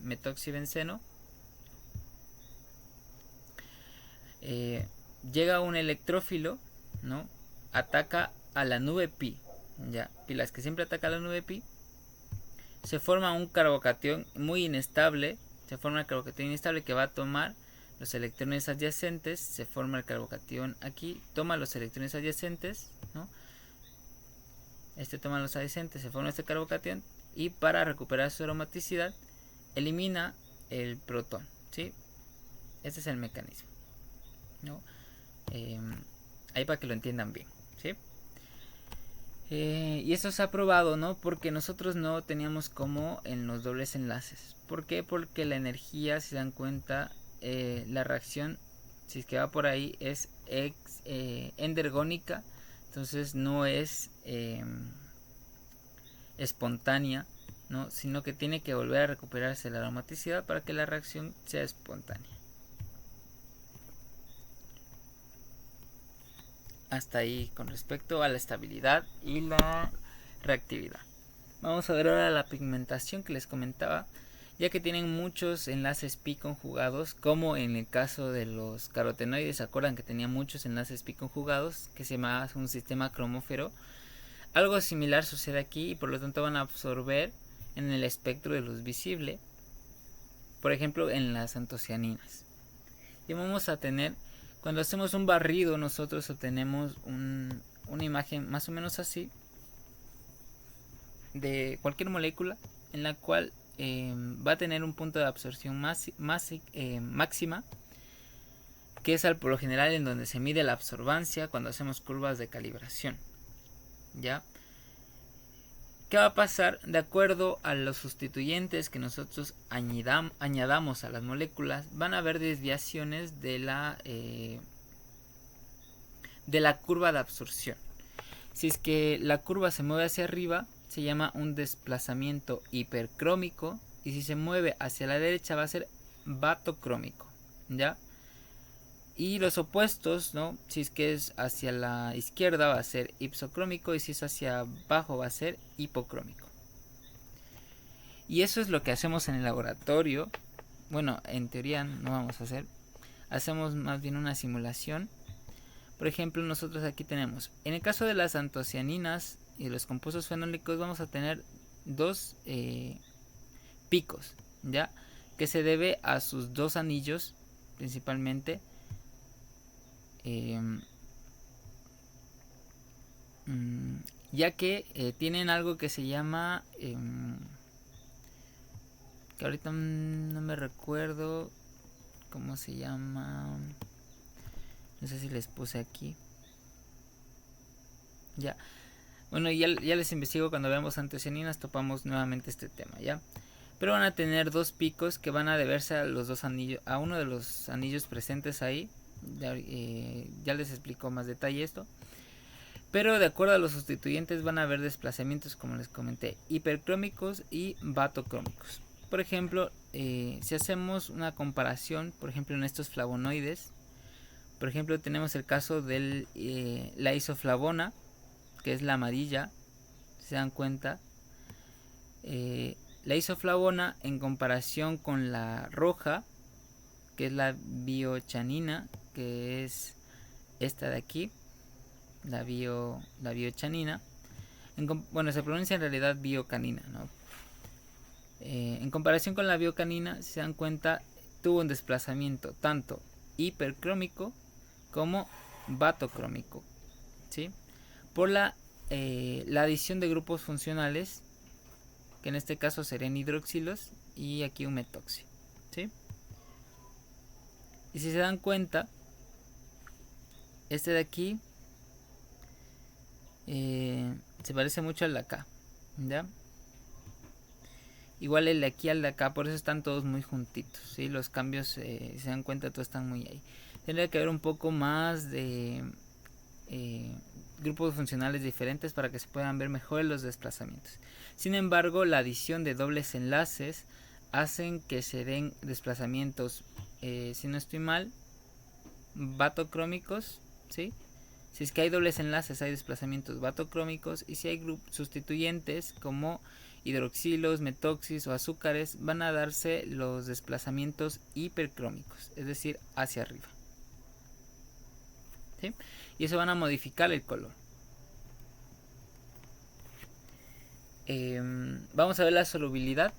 metoxibenceno. Llega un electrófilo, ¿no? Ataca a la nube pi, ya, pilas que siempre ataca a la nube pi. Se forma un carbocatión muy inestable, que va a tomar los electrones adyacentes. Se forma el carbocatión aquí, toma los electrones adyacentes, ¿no? Este toma los adyacentes, se forma este carbocatión, y para recuperar su aromaticidad elimina el protón, ¿sí? Este es el mecanismo, ¿no? Ahí para que lo entiendan bien, ¿sí? Y esto se ha probado, ¿no? Porque nosotros no teníamos como en los dobles enlaces. ¿Por qué? Porque la energía, si se dan cuenta, la reacción, si es que va por ahí, es endergónica. Entonces no es espontánea, ¿no? Sino que tiene que volver a recuperarse la aromaticidad para que la reacción sea espontánea. Hasta ahí con respecto a la estabilidad y la reactividad. Vamos a ver ahora la pigmentación que les comentaba, ya que tienen muchos enlaces pi conjugados, como en el caso de los carotenoides. ¿Se acuerdan que tenía muchos enlaces pi conjugados, que se llamaba un sistema cromófero? Algo similar sucede aquí, y por lo tanto van a absorber en el espectro de luz visible, por ejemplo en las antocianinas. Y vamos a tener, cuando hacemos un barrido, nosotros obtenemos una imagen más o menos así de cualquier molécula, en la cual va a tener un punto de absorción máxima, que es por lo general en donde se mide la absorbancia cuando hacemos curvas de calibración, ¿ya? ¿Qué va a pasar? De acuerdo a los sustituyentes que nosotros añadamos a las moléculas, van a haber desviaciones de la curva de absorción. Si es que la curva se mueve hacia arriba, se llama un desplazamiento hipercrómico, y si se mueve hacia la derecha va a ser batocrómico, ¿ya? Y los opuestos, ¿no? Si es que es hacia la izquierda va a ser ipsocrómico y si es hacia abajo va a ser hipocrómico. Y eso es lo que hacemos en el laboratorio. Bueno, en teoría no vamos a hacer. Hacemos más bien una simulación. Por ejemplo, nosotros aquí tenemos, en el caso de las antocianinas y los compuestos fenólicos vamos a tener dos picos, ¿ya? Que se debe a sus dos anillos principalmente. Ya que tienen algo que se llama que ahorita no me recuerdo cómo se llama, no sé si les puse aquí, ya, bueno, ya les investigo. Cuando veamos antocianinas topamos nuevamente este tema, ya, pero van a tener dos picos que van a deberse a los dos anillos, a uno de los anillos presentes ahí. Ya les explico más detalle esto. Pero de acuerdo a los sustituyentes van a haber desplazamientos, como les comenté, hipercrómicos y batocrómicos. Por ejemplo, si hacemos una comparación, por ejemplo en estos flavonoides, por ejemplo tenemos el caso de la isoflavona, que es la amarilla, si se dan cuenta. La isoflavona en comparación con la roja, que es la biochanina, que es esta de aquí, la biochanina, bueno, se pronuncia en realidad biocanina, ¿no? En comparación con la biocanina, si se dan cuenta, tuvo un desplazamiento tanto hipercrómico como batocrómico, ¿sí? Por la adición de grupos funcionales, que en este caso serían hidroxilos y aquí un metoxi, ¿sí? Y si se dan cuenta, este de aquí se parece mucho al de acá, ¿ya? Igual el de aquí al de acá, por eso están todos muy juntitos, ¿sí? Los cambios, si se dan cuenta, todos están muy ahí. Tendría que haber un poco más de grupos funcionales diferentes para que se puedan ver mejor los desplazamientos. Sin embargo, la adición de dobles enlaces hacen que se den desplazamientos, si no estoy mal, batocrómicos, ¿sí? Si es que hay dobles enlaces, hay desplazamientos batocrómicos, y si hay sustituyentes como hidroxilos, metoxis o azúcares, van a darse los desplazamientos hipercrómicos, es decir, hacia arriba, ¿sí? Y eso van a modificar el color. Vamos a ver la solubilidad,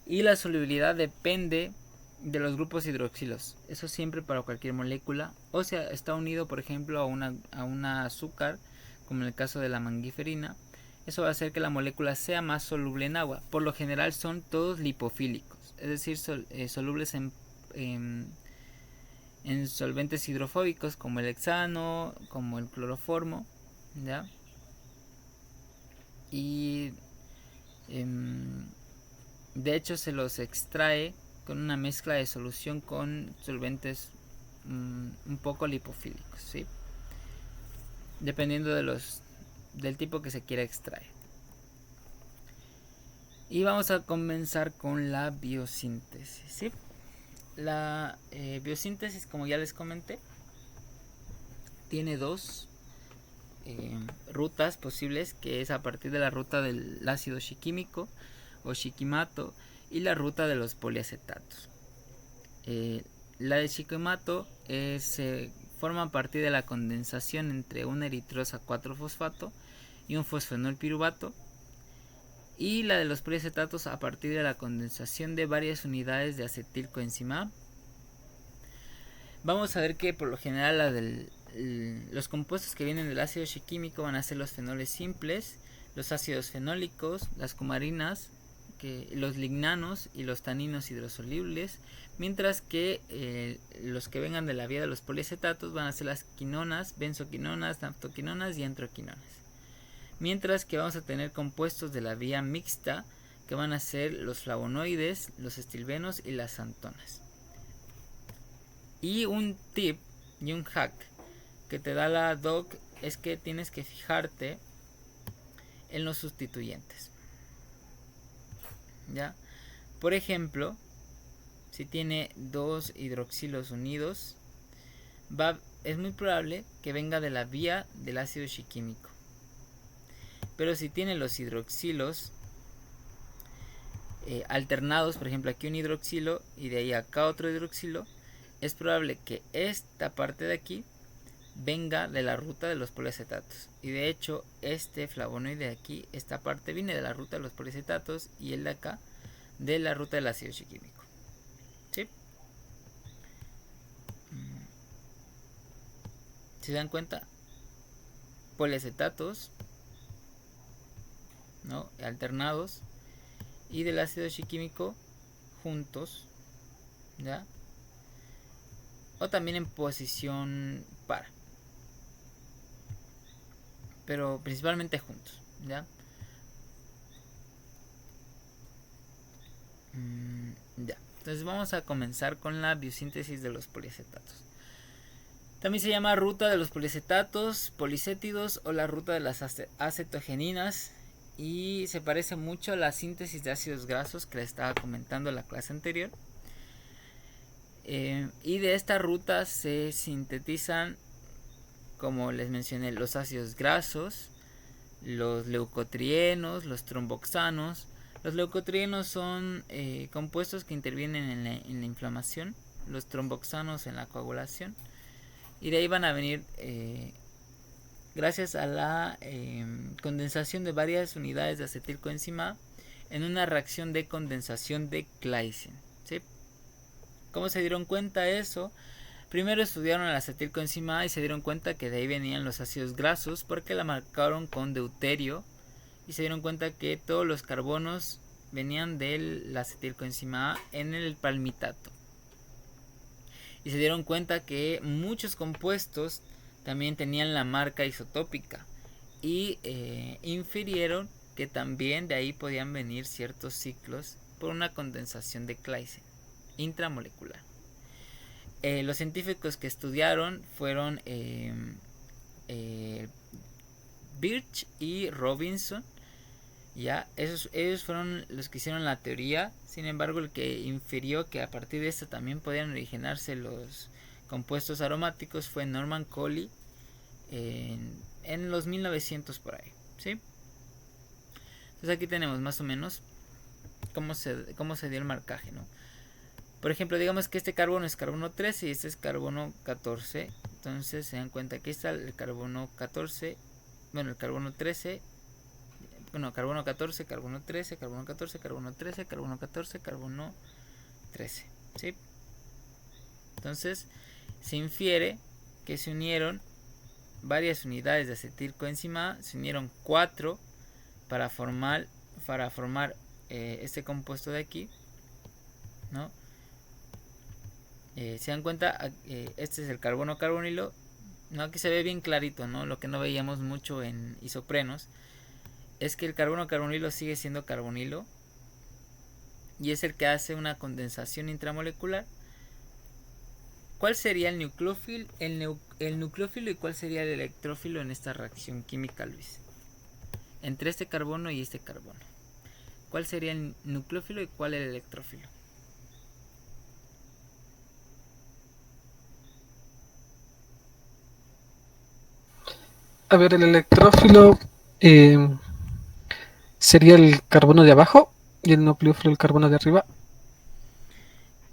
y la solubilidad depende de los grupos hidroxilos. Eso siempre para cualquier molécula. O sea, está unido por ejemplo a una azúcar, como en el caso de la mangiferina. Eso va a hacer que la molécula sea más soluble en agua. Por lo general son todos lipofílicos, es decir, solubles en solventes hidrofóbicos como el hexano, como el cloroformo, ¿ya? Y de hecho se los extrae con una mezcla de solución con solventes un poco lipofílicos, ¿sí? Dependiendo del tipo que se quiera extraer. Y vamos a comenzar con la biosíntesis, ¿sí? La biosíntesis, como ya les comenté, tiene dos rutas posibles, que es a partir de la ruta del ácido shiquímico o shiquimato y la ruta de los poliacetatos. La de shiquimato se forma a partir de la condensación entre una eritrosa 4-fosfato y un fosfenol piruvato, y la de los poliacetatos a partir de la condensación de varias unidades de acetilcoenzima A. Vamos a ver que por lo general los compuestos que vienen del ácido shiquímico van a ser los fenoles simples, los ácidos fenólicos, las cumarinas, los lignanos y los taninos hidrosolubles, mientras que los que vengan de la vía de los poliacetatos van a ser las quinonas, benzoquinonas, naftoquinonas y antroquinonas. Mientras que vamos a tener compuestos de la vía mixta, que van a ser los flavonoides, los estilbenos y las xantonas. Y un tip y un hack que te da la doc es que tienes que fijarte en los sustituyentes, ¿ya? Por ejemplo, si tiene dos hidroxilos unidos, es muy probable que venga de la vía del ácido shiquímico. Pero si tiene los hidroxilos alternados, por ejemplo aquí un hidroxilo y de ahí acá otro hidroxilo, es probable que esta parte de aquí venga de la ruta de los poliacetatos. Y de hecho este flavonoide de aquí, esta parte viene de la ruta de los poliacetatos y el de acá de la ruta del ácido shiquímico. ¿Sí? Si se dan cuenta, poliacetatos, ¿no?, alternados, y del ácido shiquímico juntos, ¿ya? O también en posición par, pero principalmente juntos, ¿ya? Ya. Entonces vamos a comenzar con la biosíntesis de los poliacetatos. También se llama ruta de los poliacetatos, policétidos o la ruta de las acetogeninas, y se parece mucho a la síntesis de ácidos grasos que les estaba comentando en la clase anterior. Y de esta ruta se sintetizan, como les mencioné, los ácidos grasos, los leucotrienos, los tromboxanos. Los leucotrienos son compuestos que intervienen en la inflamación, los tromboxanos en la coagulación, y de ahí van a venir gracias a la condensación de varias unidades de acetilcoenzima en una reacción de condensación de Claisen, ¿sí? ¿Cómo se dieron cuenta de eso? Primero estudiaron la acetilcoenzima A y se dieron cuenta que de ahí venían los ácidos grasos, porque la marcaron con deuterio y se dieron cuenta que todos los carbonos venían de la acetilcoenzima A en el palmitato. Y se dieron cuenta que muchos compuestos también tenían la marca isotópica y infirieron que también de ahí podían venir ciertos ciclos por una condensación de Claisen intramolecular. Los científicos que estudiaron fueron Birch y Robinson. Ya, ellos fueron los que hicieron la teoría. Sin embargo, el que infirió que a partir de esto también podían originarse los compuestos aromáticos fue Norman Collie en los 1900 por ahí, ¿sí? Entonces aquí tenemos más o menos cómo se dio el marcaje, ¿no? Por ejemplo, digamos que este carbono es carbono 13 y este es carbono 14. Entonces se dan cuenta que está el carbono 14, bueno, el carbono 13, bueno, carbono 14, carbono 13, carbono 14, carbono 13, carbono 14, carbono 13, ¿sí? Entonces se infiere que se unieron varias unidades de acetilcoenzima A, se unieron 4 para formar este compuesto de aquí, ¿no? Se dan cuenta, este es el carbono carbonilo, ¿no? Aquí se ve bien clarito, ¿no? Lo que no veíamos mucho en isoprenos es que el carbono carbonilo sigue siendo carbonilo y es el que hace una condensación intramolecular. ¿Cuál sería el nucleófilo, el nucleófilo y cuál sería el electrófilo en esta reacción química, Luis? Entre este carbono y este carbono. ¿Cuál sería el nucleófilo y cuál el electrófilo? A ver, el electrófilo sería el carbono de abajo y el nucleófilo el carbono de arriba.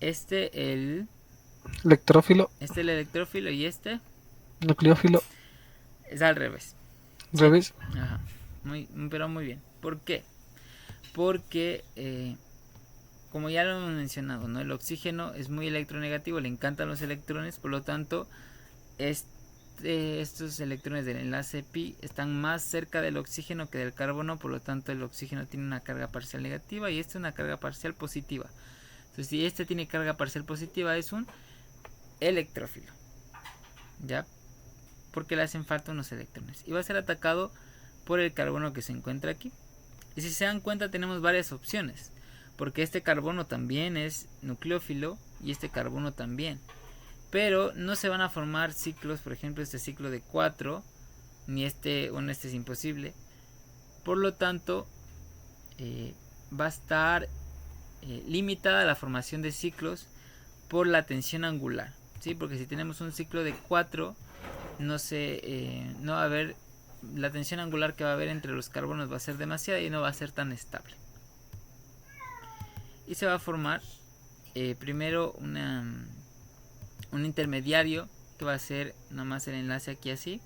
El Electrófilo, electrófilo y este nucleófilo, es al revés. revés. Ajá. Pero muy bien. ¿Por qué? Porque como ya lo hemos mencionado, ¿no? El oxígeno es muy electronegativo, le encantan los electrones, por lo tanto estos electrones del enlace pi están más cerca del oxígeno que del carbono, por lo tanto el oxígeno tiene una carga parcial negativa y este una carga parcial positiva. Entonces si este tiene carga parcial positiva es un electrófilo, ¿ya? Porque le hacen falta unos electrones y va a ser atacado por el carbono que se encuentra aquí. Y si se dan cuenta tenemos varias opciones, porque este carbono también es nucleófilo y este carbono también, pero no se van a formar ciclos, por ejemplo este ciclo de 4, ni este es imposible. Por lo tanto va a estar limitada la formación de ciclos por la tensión angular, ¿sí? Porque si tenemos un ciclo de 4, no va a haber, la tensión angular que va a haber entre los carbonos va a ser demasiada y no va a ser tan estable. Y se va a formar primero un intermediario que va a ser nomás el enlace aquí así,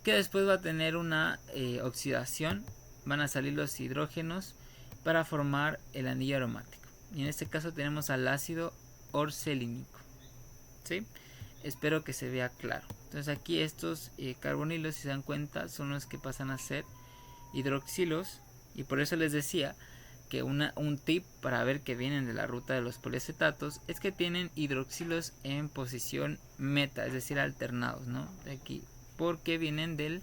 que después va a tener una oxidación, van a salir los hidrógenos para formar el anillo aromático, y en este caso tenemos al ácido orselínico, ¿sí? Espero que se vea claro. Entonces aquí estos carbonilos, si se dan cuenta, son los que pasan a ser hidroxilos, y por eso les decía que un tip para ver que vienen de la ruta de los poliacetatos es que tienen hidroxilos en posición meta, es decir, alternados, ¿no? De aquí, porque vienen del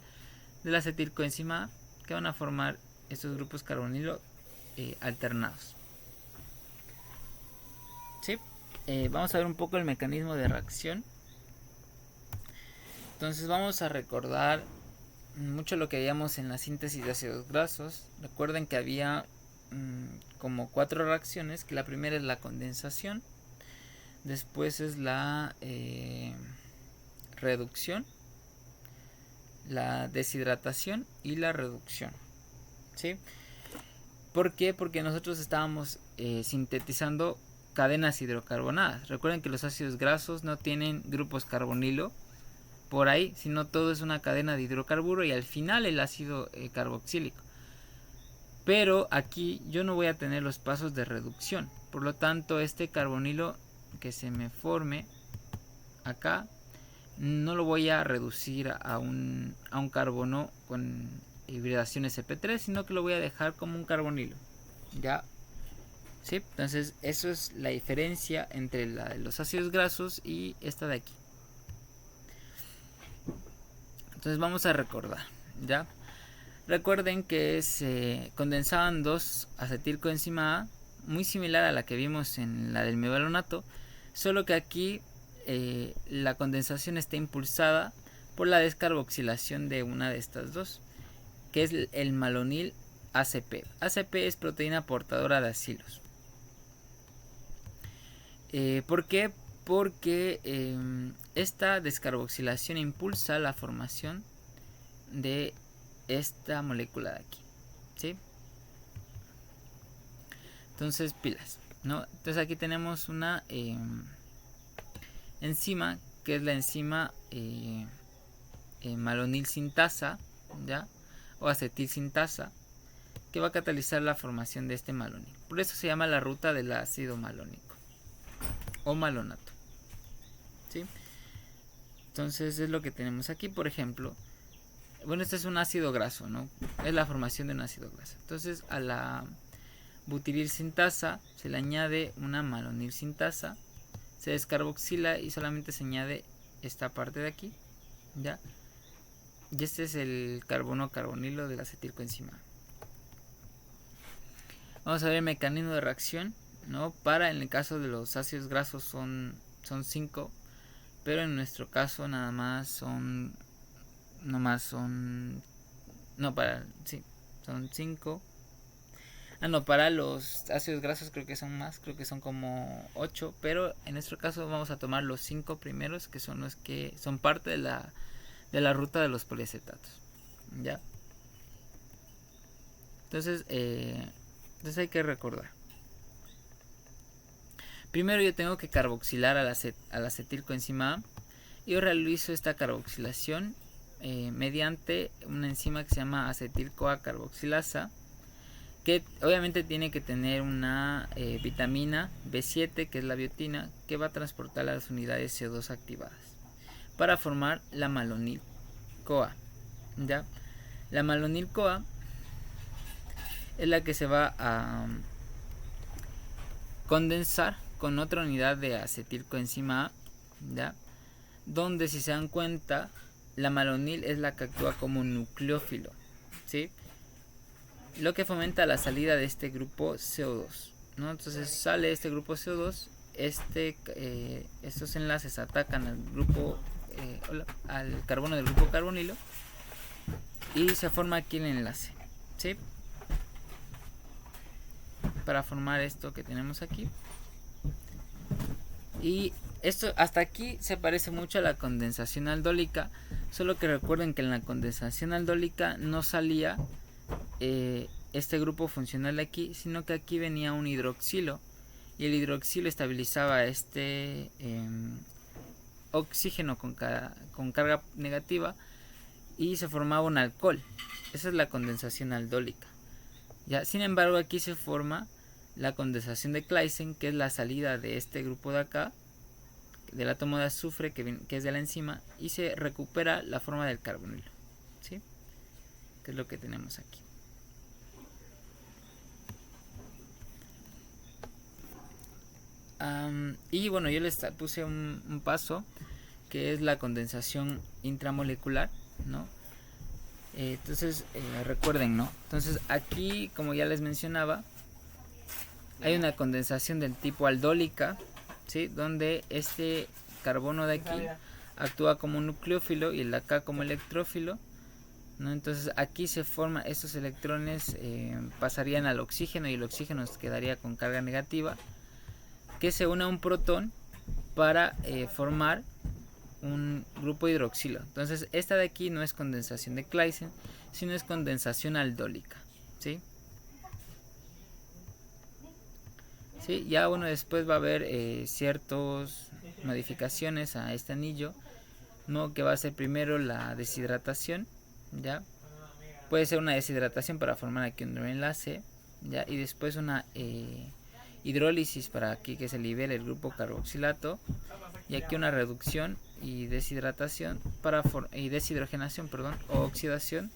acetilcoenzima A, que van a formar estos grupos carbonilo alternados. ¿Sí? Vamos a ver un poco el mecanismo de reacción. Entonces vamos a recordar mucho lo que veíamos en la síntesis de ácidos grasos. Recuerden que había como 4 reacciones, que la primera es la condensación, después es la reducción, la deshidratación y la reducción, ¿sí? ¿Por qué? Porque nosotros estábamos sintetizando cadenas hidrocarbonadas. Recuerden que los ácidos grasos no tienen grupos carbonilo por ahí, sino todo es una cadena de hidrocarburo y al final el ácido carboxílico. Pero aquí yo no voy a tener los pasos de reducción, por lo tanto este carbonilo que se me forme acá no lo voy a reducir a un carbono con hibridación sp3, sino que lo voy a dejar como un carbonilo, ya. ¿Sí? Entonces eso es la diferencia entre la de los ácidos grasos y esta de aquí. Entonces vamos a recordar, ¿ya? Recuerden que se condensaban 2 acetilcoenzima A, muy similar a la que vimos en la del mevalonato, solo que aquí la condensación está impulsada por la descarboxilación de una de estas dos, que es el malonil ACP. ACP es proteína portadora de acilos. ¿Por qué? Porque esta descarboxilación impulsa la formación de esta molécula de aquí, ¿sí? Entonces pilas, ¿no? Entonces aquí tenemos una enzima, que es la enzima malonil sintasa, ¿ya? O acetil sintasa, que va a catalizar la formación de este malonil. Por eso se llama la ruta del ácido malónico o malonato, ¿sí? Entonces es lo que tenemos aquí, por ejemplo. Bueno, este es un ácido graso, ¿no? Es la formación de un ácido graso. Entonces a la butiril sintasa se le añade una malonil sintasa, se descarboxila y solamente se añade esta parte de aquí, ¿ya? Y este es el carbono carbonilo del acetilcoenzima. Vamos a ver el mecanismo de reacción, ¿no? En el caso de los ácidos grasos son 5, pero en nuestro caso son 5. Para los ácidos grasos creo que son más, creo que son como 8, pero en nuestro caso vamos a tomar los 5 primeros, que son los que son parte de la ruta de los poliacetatos, ¿ya? Entonces hay que recordar. Primero yo tengo que carboxilar al acetilcoenzima A. Yo realizo esta carboxilación mediante una enzima que se llama acetil-CoA carboxilasa, que obviamente tiene que tener una vitamina B7, que es la biotina, que va a transportar las unidades CO2 activadas para formar la malonil-CoA, ¿ya? La malonil-CoA es la que se va a condensar con otra unidad de acetilcoenzima A, ¿ya? Donde, si se dan cuenta, la malonil es la que actúa como nucleófilo, ¿sí? Lo que fomenta la salida de este grupo CO2, ¿no? Entonces sale este grupo CO2, estos enlaces atacan al grupo al carbono del grupo carbonilo y se forma aquí el enlace, ¿sí? Para formar esto que tenemos aquí. Y Esto hasta aquí se parece mucho a la condensación aldólica, solo que recuerden que en la condensación aldólica no salía este grupo funcional de aquí, sino que aquí venía un hidroxilo y el hidroxilo estabilizaba este oxígeno con carga negativa y se formaba un alcohol. Esa es la condensación aldólica. Ya, sin embargo, aquí se forma la condensación de Claisen, que es la salida de este grupo de acá, del átomo de azufre que es de la enzima, y se recupera la forma del carbonilo, ¿sí? Que es lo que tenemos aquí. Y bueno, yo les puse un paso que es la condensación intramolecular, ¿no? Entonces recuerden, ¿no? Entonces aquí, como ya les mencionaba, hay una condensación del tipo aldólica, ¿sí? Donde este carbono de aquí actúa como un nucleófilo y el de acá como electrófilo, ¿no? Entonces aquí se forman estos electrones, pasarían al oxígeno y el oxígeno se quedaría con carga negativa, que se une a un protón para formar un grupo hidroxilo. Entonces esta de aquí no es condensación de Claisen, sino es condensación aldólica, ¿sí? Sí, ya bueno, después va a haber ciertas modificaciones a este anillo, ¿no? Que va a ser primero la deshidratación, ¿ya? Puede ser una deshidratación para formar aquí un enlace, ¿ya? Y después una hidrólisis para aquí que se libere el grupo carboxilato, y aquí una reducción y deshidratación y deshidrogenación, perdón, o oxidación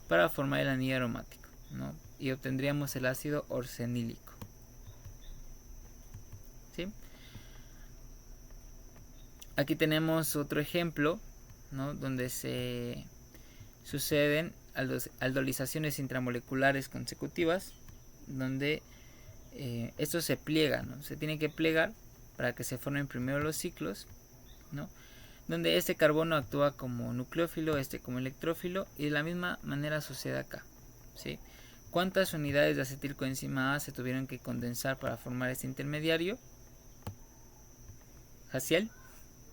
para formar el anillo aromático, ¿no? Y obtendríamos el ácido orsenílico, ¿sí? Aquí tenemos otro ejemplo, ¿no? Donde se suceden aldolizaciones intramoleculares consecutivas, donde esto se pliega, ¿no? Se tiene que plegar para que se formen primero los ciclos, ¿no? Donde este carbono actúa como nucleófilo, este como electrófilo, y de la misma manera sucede acá, ¿sí? ¿Cuántas unidades de acetilcoenzima A se tuvieron que condensar para formar este intermediario? Jaciel,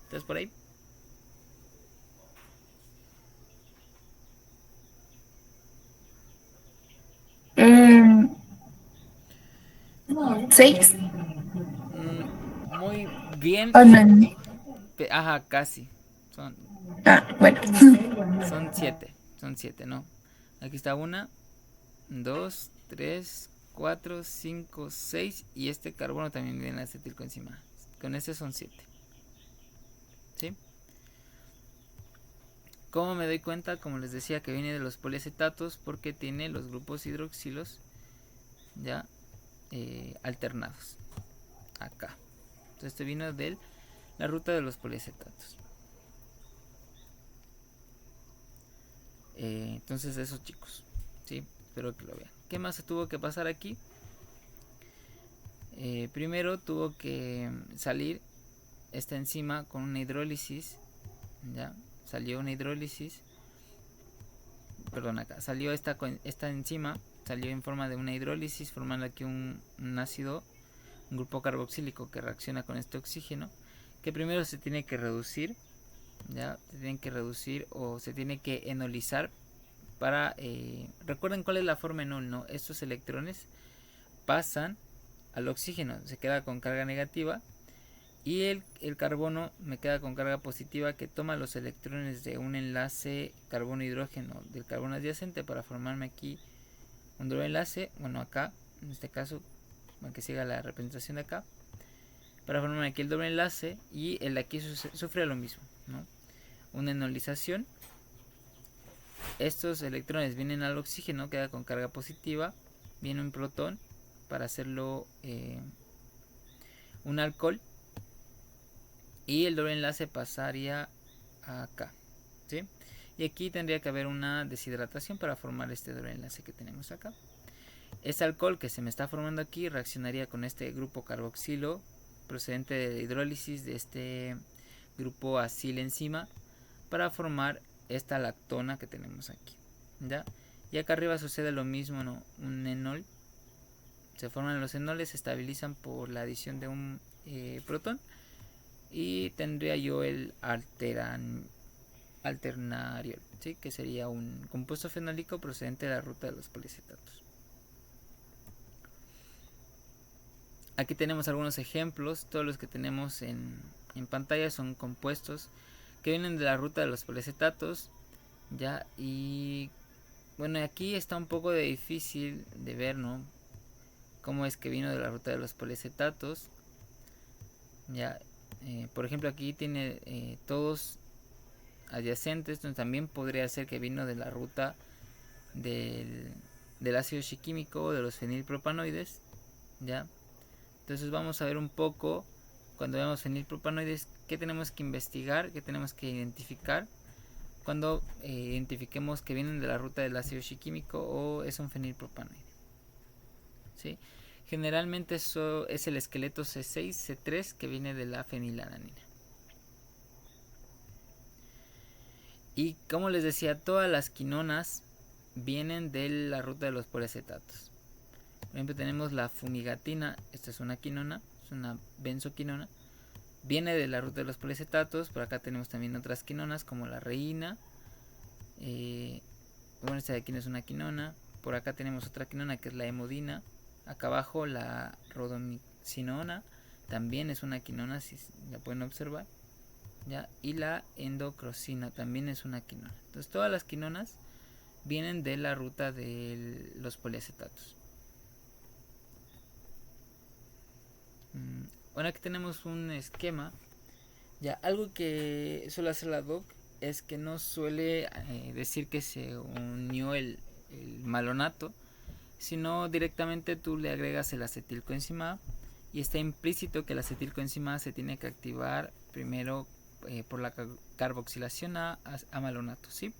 ¿estás por ahí? ¿Seis? Muy bien. ¿O no? Ajá, casi. Bueno. Son siete. Son siete, ¿no? Aquí está 1, 2, 3, 4, 5, 6. Y este carbono también viene en acetilcoenzima. Con este son 7. ¿Sí? ¿Cómo me doy cuenta? Como les decía, que viene de los poliacetatos, porque tiene los grupos hidroxilos ya alternados. Acá. Entonces este vino de la ruta de los poliacetatos. Entonces esos chicos, ¿sí? Espero que lo vean. ¿Qué más se tuvo que pasar aquí? Primero tuvo que salir esta enzima con una hidrólisis, ya salió una hidrólisis, perdón, acá salió esta enzima, salió en forma de una hidrólisis formando aquí un ácido, un grupo carboxílico que reacciona con este oxígeno, que primero se tiene que reducir, ya se tienen que reducir o se tiene que enolizar para recuerden cuál es la forma enol, ¿no? Estos electrones pasan al oxígeno, se queda con carga negativa, y el carbono me queda con carga positiva, que toma los electrones de un enlace carbono-hidrógeno del carbono adyacente para formarme aquí un doble enlace, bueno acá, en este caso, para que siga la representación de acá, para formarme aquí el doble enlace, y el de aquí sufre lo mismo, ¿no? Una enolización, estos electrones vienen al oxígeno, queda con carga positiva, viene un protón para hacerlo un alcohol, y el doble enlace pasaría acá, ¿sí? Y aquí tendría que haber una deshidratación para formar este doble enlace que tenemos acá. Este alcohol que se me está formando aquí reaccionaría con este grupo carboxilo procedente de hidrólisis de este grupo acil enzima para formar esta lactona que tenemos aquí, ¿ya? Y acá arriba sucede lo mismo, ¿no? Un enol, se forman los enoles, se estabilizan por la adición de un protón, y tendría yo el alternariol, ¿sí? Que sería un compuesto fenólico procedente de la ruta de los policetatos. Aquí tenemos algunos ejemplos. Todos los que tenemos en pantalla son compuestos que vienen de la ruta de los policetatos, ya. Y bueno, aquí está un poco difícil de ver, ¿no? Cómo es que vino de la ruta de los policetatos, ya. Por ejemplo, aquí tiene todos adyacentes, entonces también podría ser que vino de la ruta del ácido shiquímico o de los fenilpropanoides, ya. Entonces vamos a ver un poco, cuando vemos fenilpropanoides, qué tenemos que investigar, qué tenemos que identificar cuando identifiquemos que vienen de la ruta del ácido shiquímico o es un fenilpropanoide, ¿sí? Generalmente eso es el esqueleto C6, C3 que viene de la fenilalanina. Y como les decía, todas las quinonas vienen de la ruta de los poliacetatos. Por ejemplo, tenemos la fumigatina, esta es una quinona, es una benzoquinona, viene de la ruta de los poliacetatos. Por acá tenemos también otras quinonas como la reina, bueno, esta de aquí no es una quinona. Por acá tenemos otra quinona que es la hemodina. Acá abajo la rodomicinona también es una quinona, si la pueden observar, ¿ya? Y la endocrosina también es una quinona. Entonces todas las quinonas vienen de la ruta de los poliacetatos. Bueno, aquí tenemos un esquema. Ya, algo que suele hacer la doc es que no suele decir que se unió el malonato, sino directamente tú le agregas el acetilcoenzima A y está implícito que el acetilcoenzima A se tiene que activar primero por la carboxilación a malonato, ¿sí?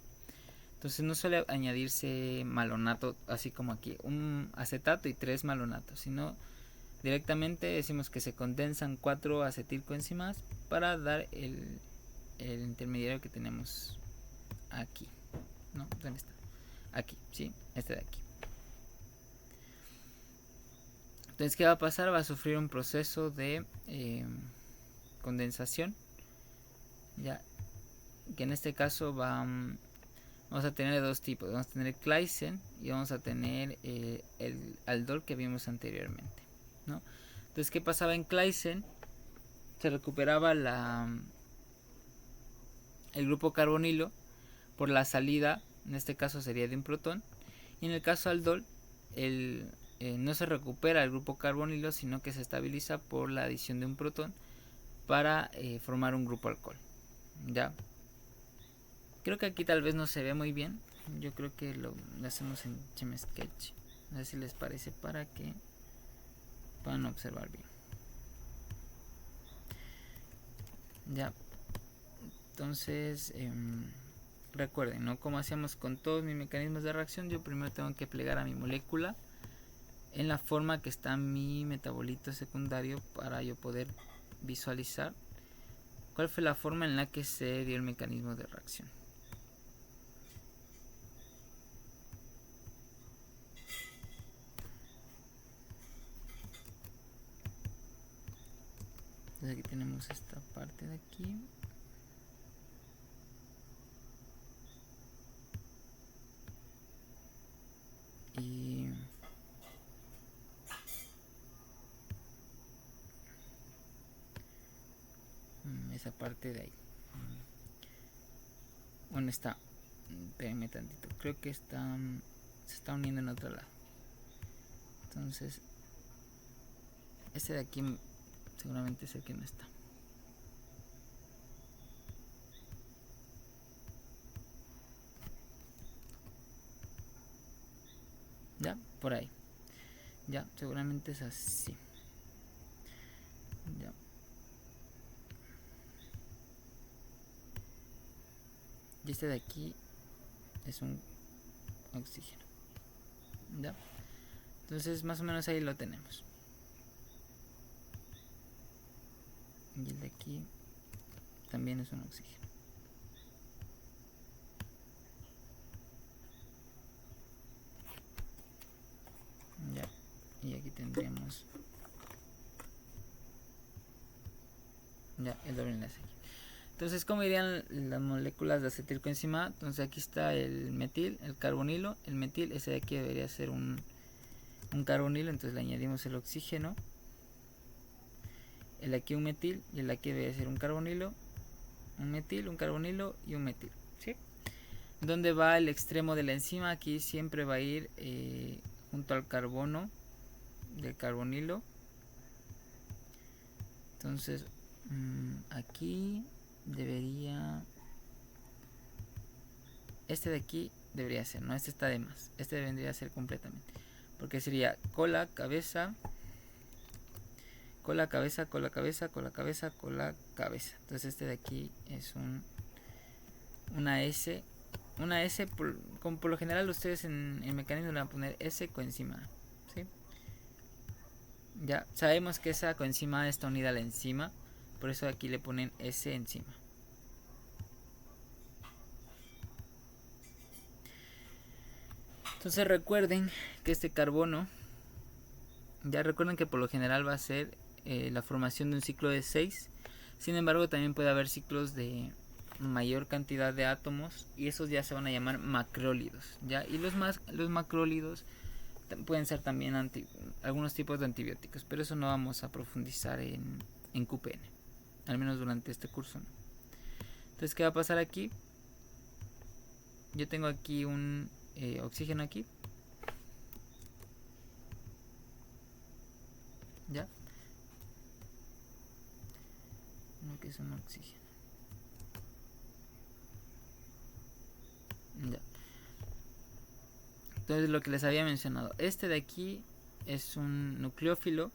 Entonces no suele añadirse malonato así como aquí, un acetato y 3 malonatos, sino directamente decimos que se condensan 4 acetilcoenzimas para dar el intermediario que tenemos aquí, ¿no? ¿Dónde está? Aquí, ¿sí? Este de aquí. Entonces, ¿qué va a pasar? Va a sufrir un proceso de condensación, ya, que en este caso vamos a tener de dos tipos. Vamos a tener Claisen y vamos a tener el aldol que vimos anteriormente, ¿no? Entonces, ¿qué pasaba en Claisen? Se recuperaba el grupo carbonilo por la salida, en este caso sería de un protón, y en el caso aldol no se recupera el grupo carbonilo, sino que se estabiliza por la adición de un protón para formar un grupo alcohol, ya. Creo que aquí tal vez no se ve muy bien. Yo creo que lo hacemos en ChemSketch. A ver si les parece para que puedan observar bien. Ya. Entonces, recuerden, ¿no? Como hacíamos con todos mis mecanismos de reacción, yo primero tengo que plegar a mi molécula en la forma que está mi metabolito secundario para yo poder visualizar cuál fue la forma en la que se dio el mecanismo de reacción. Entonces aquí tenemos esta parte de aquí. Y esa parte de ahí. Bueno, está. Espérenme tantito. Creo que está. Se está uniendo en otro lado. Entonces, este de aquí seguramente es el que no está. Ya, por ahí. Ya, seguramente es así. Ya. Y este de aquí es un oxígeno. Ya. Entonces, más o menos ahí lo tenemos. Y el de aquí también es un oxígeno. Ya. Y aquí tendríamos Ya, el doble enlace aquí. Entonces, ¿cómo irían las moléculas de acetilcoenzima? Entonces aquí está el metil, el carbonilo, el metil, ese de aquí debería ser un carbonilo, entonces le añadimos el oxígeno, el aquí un metil y el aquí debería ser un carbonilo, un metil, un carbonilo y un metil, ¿sí? ¿Dónde va el extremo de la enzima? Aquí siempre va a ir junto al carbono del carbonilo. Entonces aquí debería, este de aquí debería ser, no, este está de más, este vendría a ser completamente, porque sería cola, cabeza, cola, cabeza, cola, cabeza, cola, cabeza, cola, cabeza. Entonces este de aquí es una S. Una S, como por lo general ustedes en el mecanismo le van a poner S coenzima, ¿sí? Ya sabemos que esa coenzima está unida a la enzima, por eso aquí le ponen S encima. Entonces recuerden que este carbono, ya recuerden que por lo general va a ser la formación de un ciclo de 6. Sin embargo, también puede haber ciclos de mayor cantidad de átomos y esos ya se van a llamar macrólidos, ¿ya? Y los macrólidos pueden ser también algunos tipos de antibióticos, pero eso no vamos a profundizar en QPN, al menos durante este curso, ¿no? Entonces, ¿qué va a pasar aquí? Yo tengo aquí un oxígeno aquí, ¿ya? No, que es un oxígeno. Ya. Entonces, lo que les había mencionado, este de aquí es un nucleófilo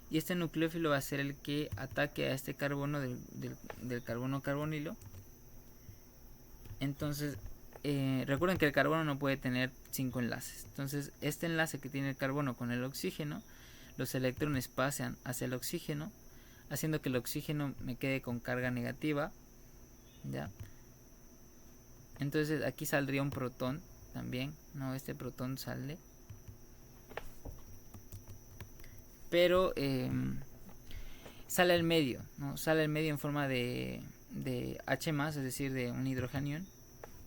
y este nucleófilo va a ser el que ataque a este carbono del carbono carbonilo. Entonces recuerden que el carbono no puede tener 5 enlaces, entonces este enlace que tiene el carbono con el oxígeno, los electrones pasan hacia el oxígeno, haciendo que el oxígeno me quede con carga negativa, ¿ya? Entonces aquí saldría un protón también, no, este protón sale, pero sale al medio, ¿no? Sale al medio en forma de H+, es decir, de un hidrogenión,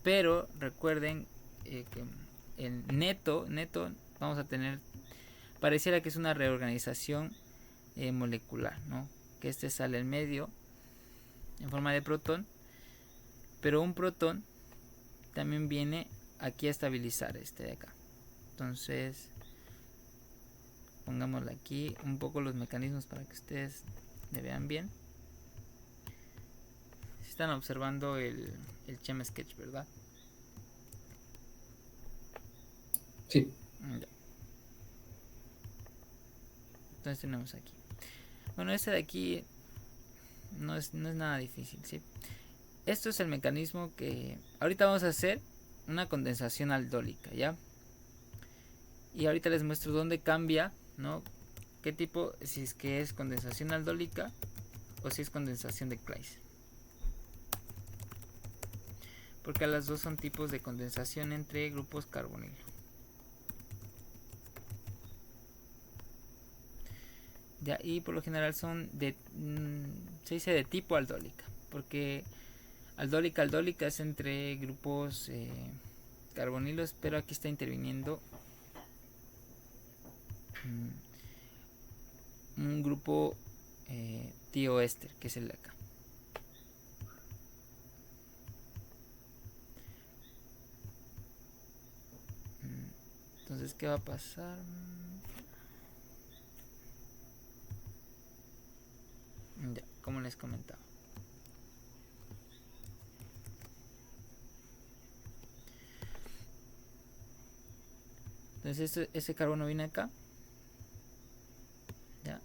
pero recuerden que el neto vamos a tener, pareciera que es una reorganización molecular, ¿no? Que este sale al medio en forma de protón, pero un protón también viene aquí a estabilizar este de acá. Entonces pongámosle aquí un poco los mecanismos para que ustedes le vean bien. Están observando el Chem Sketch, ¿verdad? Sí. Ya. Entonces tenemos aquí, bueno, este de aquí no es nada difícil, ¿sí? Esto es el mecanismo que ahorita vamos a hacer, una condensación aldólica, ¿ya? Y ahorita les muestro dónde cambia, ¿no? Qué tipo, si es que es condensación aldólica o si es condensación de Claise. Porque las dos son tipos de condensación entre grupos carbonilo. Ya, y por lo general son de, se dice de tipo aldólica, porque aldólica es entre grupos carbonilos, pero aquí está interviniendo un grupo tioéster, que es el de acá. Entonces, ¿qué va a pasar? Ya, como les comentaba. Entonces ese carbono viene acá. Ya,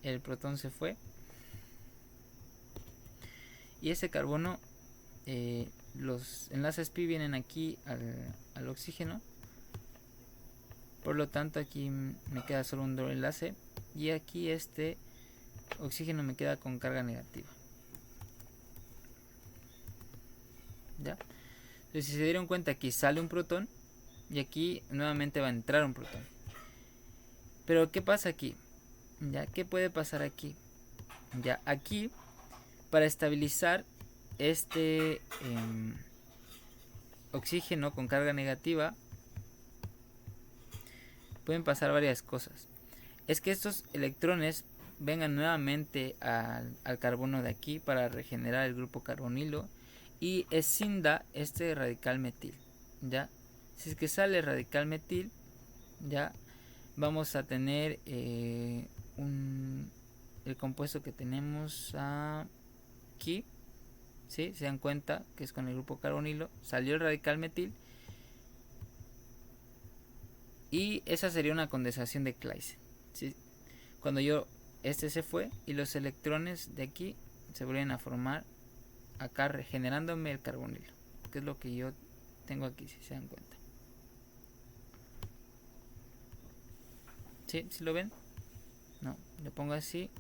el protón se fue. Y ese carbono, los enlaces pi vienen aquí al oxígeno. Por lo tanto aquí me queda solo un doble enlace. Y aquí este oxígeno me queda con carga negativa. ¿Ya? Entonces, si se dieron cuenta, aquí sale un protón y aquí nuevamente va a entrar un protón. Pero ¿qué pasa aquí? ¿Ya? ¿Qué puede pasar aquí? Ya, aquí para estabilizar este oxígeno con carga negativa pueden pasar varias cosas. Es que estos electrones vengan nuevamente al carbono de aquí para regenerar el grupo carbonilo y escinda este radical metil, ¿ya? Si es que sale radical metil, ya vamos a tener el compuesto que tenemos aquí, ¿sí? Se dan cuenta que es con el grupo carbonilo, salió el radical metil y esa sería una condensación de Claisen, ¿sí? Cuando este se fue y los electrones de aquí se vuelven a formar acá regenerándome el carbonilo, que es lo que yo tengo aquí, si se dan cuenta. ¿Sí? ¿Sí lo ven? No, lo pongo así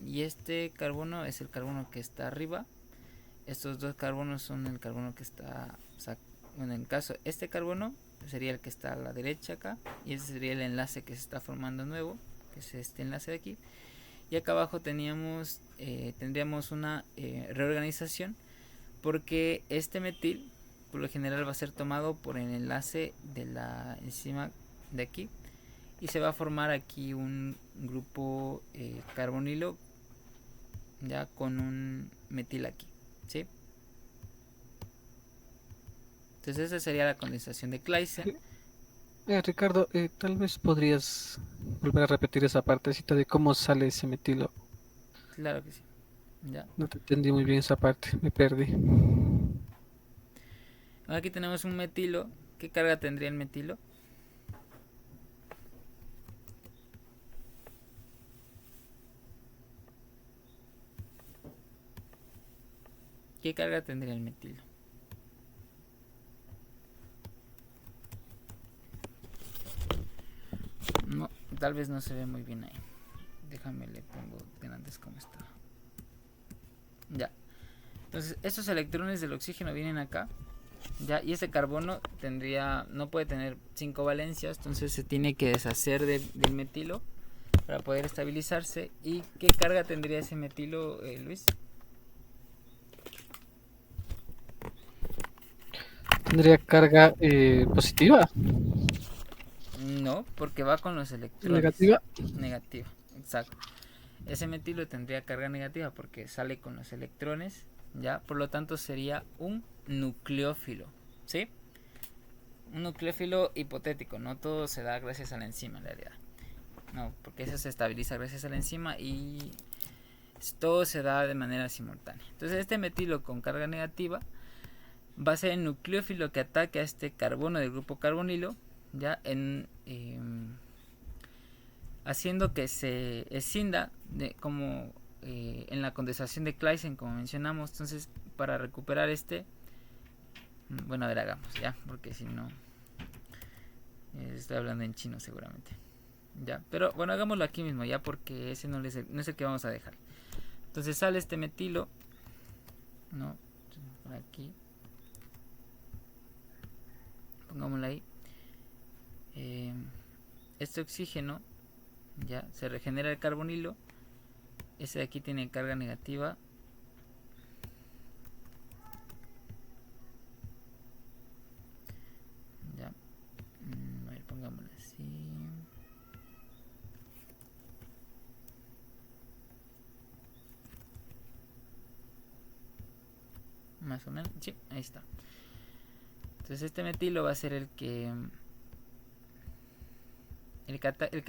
y este carbono es el carbono que está arriba. Estos dos carbonos son el carbono que está, o sea, bueno, en caso este carbono sería el que está a la derecha acá y ese sería el enlace que se está formando nuevo, que es este enlace de aquí. Y acá abajo tendríamos una reorganización, porque este metil por lo general va a ser tomado por el enlace de la enzima de aquí y se va a formar aquí un grupo carbonilo ya con un metil aquí, ¿sí? Entonces esa sería la condensación de Claisen. Ricardo, tal vez podrías volver a repetir esa partecita de cómo sale ese metilo. Claro que sí. Ya. No te entendí muy bien esa parte, me perdí. Aquí tenemos un metilo. ¿Qué carga tendría el metilo? ¿Qué carga tendría el metilo? No, tal vez no se ve muy bien ahí. Déjame le pongo de antes como está. Ya. Entonces estos electrones del oxígeno vienen acá. Ya, y este carbono no puede tener 5 valencias, entonces se tiene que deshacer del metilo para poder estabilizarse. ¿Y qué carga tendría ese metilo, Luis? ¿Tendría carga positiva? No, porque va con los electrones. ¿Negativa? Negativa, exacto. Ese metilo tendría carga negativa porque sale con los electrones, ya, por lo tanto sería un nucleófilo, ¿sí? Un nucleófilo hipotético, no todo se da gracias a la enzima en realidad. No, porque eso se estabiliza gracias a la enzima y todo se da de manera simultánea. Entonces este metilo con carga negativa va a ser el nucleófilo que ataque a este carbono del grupo carbonilo, ya haciendo que se escinda como en la condensación de Claisen, como mencionamos. Entonces, para recuperar bueno, a ver, hagamos ya, porque si no estoy hablando en chino seguramente. Ya, pero bueno, hagámoslo aquí mismo ya, porque ese no es el que vamos a dejar. Entonces sale este metilo, no, por aquí, pongámoslo ahí. Este oxígeno ya se regenera el carbonilo. Ese de aquí tiene carga negativa. Ya. A ver, pongámoslo así. Más o menos. Sí, ahí está. Entonces este metilo va a ser el que